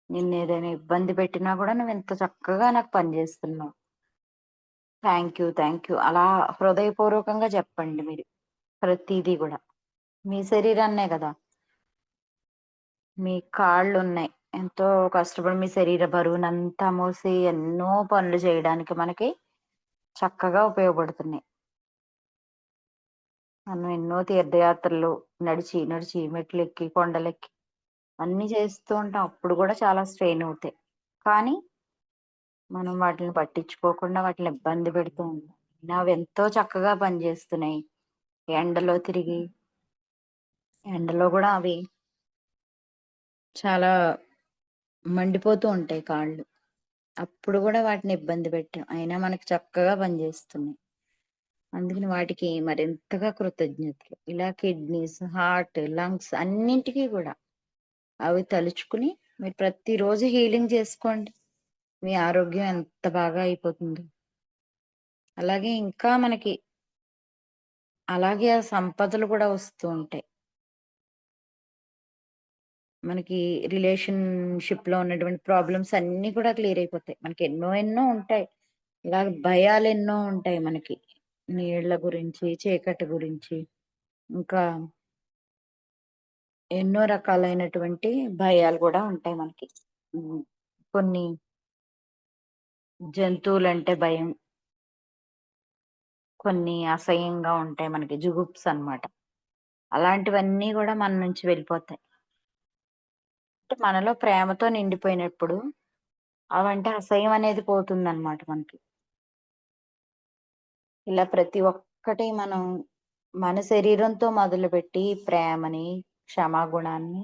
నిన్ను ఏదైనా ఇబ్బంది పెట్టినా కూడా నువ్వు ఎంత చక్కగా నాకు పనిచేస్తున్నావు. Thank you, thank you. అలా హృదయపూర్వకంగా చెప్పండి మీరు ప్రతిదీ కూడా. మీ శరీరాన్నే కదా, మీ కాళ్ళు ఉన్నాయి. ఎంతో కష్టపడి మీ శరీర బరువునంతా మోసి ఎన్నో పనులు చేయడానికి మనకి చక్కగా ఉపయోగపడుతున్నాయి. మనం ఎన్నో తీర్థయాత్రలు నడిచి నడిచి మెట్లెక్కి కొండలెక్కి అన్ని చేస్తూ ఉంటాం. అప్పుడు కూడా చాలా స్ట్రెయిన్ అవుతాయి. కానీ మనం వాటిని పట్టించుకోకుండా వాటిని ఇబ్బంది పెడుతూ ఉంటాం. అవి ఎంతో చక్కగా పనిచేస్తున్నాయి. ఎండలో తిరిగి ఎండలో కూడా అవి చాలా మండిపోతూ ఉంటాయి కాళ్ళు. అప్పుడు కూడా వాటిని ఇబ్బంది పెట్టాం. అయినా మనకి చక్కగా పనిచేస్తున్నాయి. అందుకని వాటికి మరింతగా కృతజ్ఞతలు. ఇలా కిడ్నీస్, హార్ట్, లంగ్స్ అన్నింటికీ కూడా అవి తలుచుకుని మీరు ప్రతిరోజు హీలింగ్ చేసుకోండి. మీ ఆరోగ్యం ఎంత బాగా అయిపోతుందో. అలాగే ఇంకా మనకి అలాగే ఆ సంపదలు కూడా వస్తూ ఉంటాయి. మనకి రిలేషన్షిప్ లో ఉన్నటువంటి ప్రాబ్లమ్స్ అన్ని కూడా క్లియర్ అయిపోతాయి. మనకి ఎన్నో ఎన్నో ఉంటాయి. ఇలాగ భయాలు ఎన్నో ఉంటాయి మనకి. నీళ్ల గురించి, చీకటి గురించి, ఇంకా ఎన్నో రకాలైనటువంటి భయాలు కూడా ఉంటాయి మనకి. కొన్ని జంతువులంటే భయం, కొన్ని అసహ్యంగా ఉంటాయి మనకి జుగుప్స్ అన్నమాట. అలాంటివన్నీ కూడా మన నుంచి వెళ్ళిపోతాయి. అంటే మనలో ప్రేమతో నిండిపోయినప్పుడు అవంటే అసహ్యం అనేది పోతుందన్నమాట మనకి. ఇలా ప్రతి ఒక్కటి మనం మన శరీరంతో మొదలుపెట్టి ప్రేమని, క్షమాగుణాన్ని,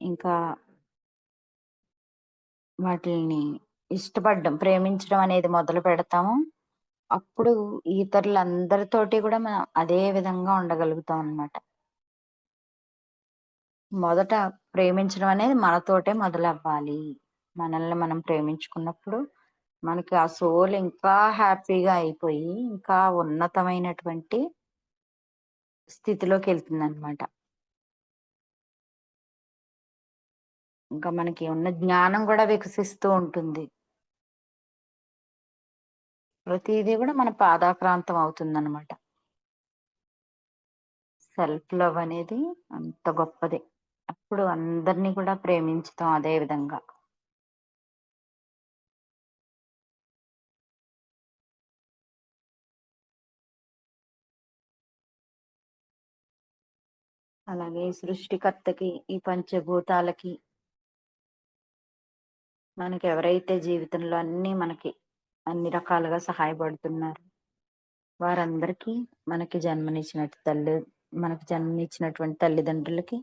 ఇంకా వాటిల్ని ఇష్టపడడం, ప్రేమించడం అనేది మొదలు పెడతాము. అప్పుడు ఇతరులందరితోటి కూడా మనం అదే విధంగా ఉండగలుగుతాం అన్నమాట. మొదట ప్రేమించడం అనేది మనతోటే మొదలవ్వాలి. మనల్ని మనం ప్రేమించుకున్నప్పుడు మనకి ఆ సోల్ ఇంకా హ్యాపీగా అయిపోయి, ఇంకా ఉన్నతమైనటువంటి స్థితిలోకెళ్తుందన్నమాట. ఇంకా మనకి ఉన్న జ్ఞానం కూడా వికసిస్తూ ఉంటుంది. ప్రతీదీ కూడా మన పాదాక్రాంతం అవుతుందన్నమాట. సెల్ఫ్ లవ్ అనేది అంత గొప్పది. అప్పుడు అందరిని కూడా ప్రేమించుతాం అదే విధంగా. అలాగే సృష్టికర్తకి, ఈ పంచభూతాలకి, మనకి ఎవరైతే జీవితంలో అన్ని రకాలుగా సహాయపడుతున్నారు, వారందరికీ మనకి జన్మనిచ్చినటువంటి తల్లిదండ్రులకి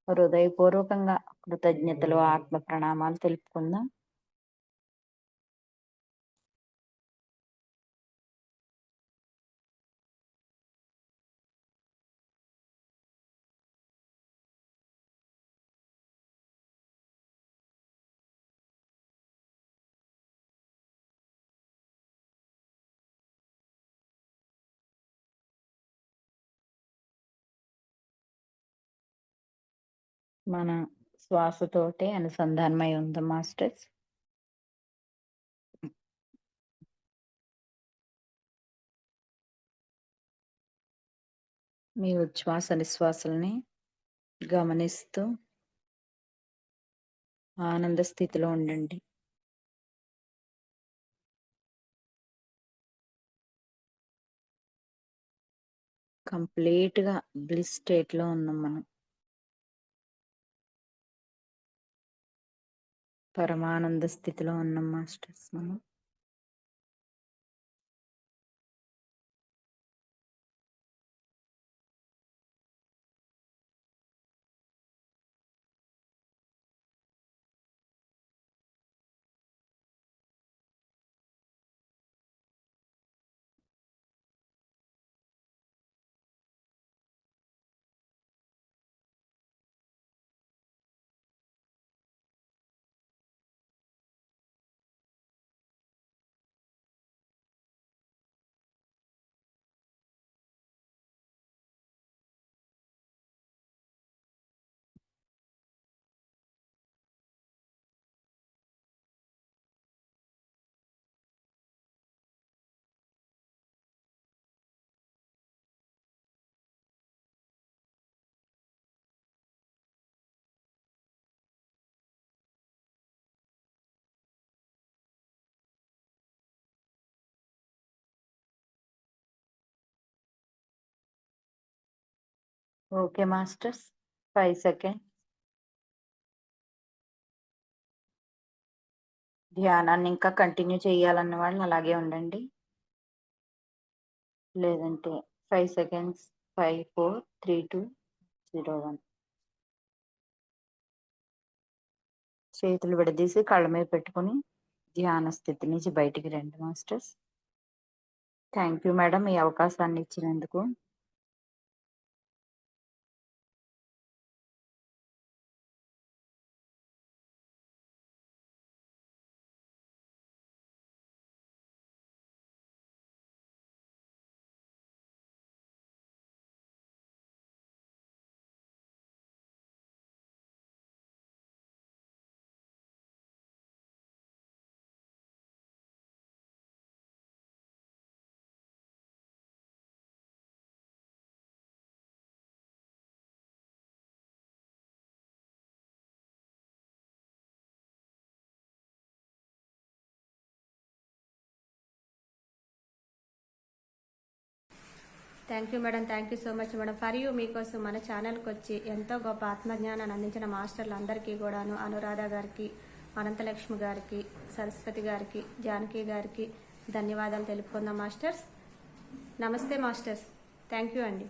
హృదయపూర్వకంగా కృతజ్ఞతలు, ఆత్మ ప్రణామాలు తెలుపుకుందాం. మన శ్వాసతోటే అనుసంధానమై ఉందాం మాస్టర్స్. మీ ఉచ్ఛ్వాస నిశ్వాసల్ని గమనిస్తూ ఆనంద స్థితిలో ఉండండి. కంప్లీట్ గా బ్లిస్ స్టేట్ లో ఉన్నాం మనం. పరమానంద స్థితిలో ఉన్నాం మాస్టర్స్ మనం. Okay masters, 5 second. ధ్యానాన్ని ఇంకా కంటిన్యూ చేయాలన్న వాళ్ళు అలాగే ఉండండి. లేదంటే 5 సెకండ్స్, 5, 4, 3, 2, 0, 1. చేతులు విడదీసి కళ్ళ మీద పెట్టుకుని ధ్యాన స్థితి నుంచి బయటికి రండి మాస్టర్స్. థ్యాంక్ యూ మేడం, ఈ అవకాశాన్ని ఇచ్చినందుకు. Thank you madam, thank you so much madam. For you మీకోసం మన ఛానల్కి వచ్చి ఎంతో గొప్ప ఆత్మజ్ఞానాన్ని అందించిన మాస్టర్లందరికీ కూడాను, అనురాధ గారికి, అనంతలక్ష్మి గారికి, సరస్వతి గారికి, జానకి గారికి ధన్యవాదాలు తెలుపుకుందాం మాస్టర్స్. నమస్తే మాస్టర్స్. థ్యాంక్ యూ అండి.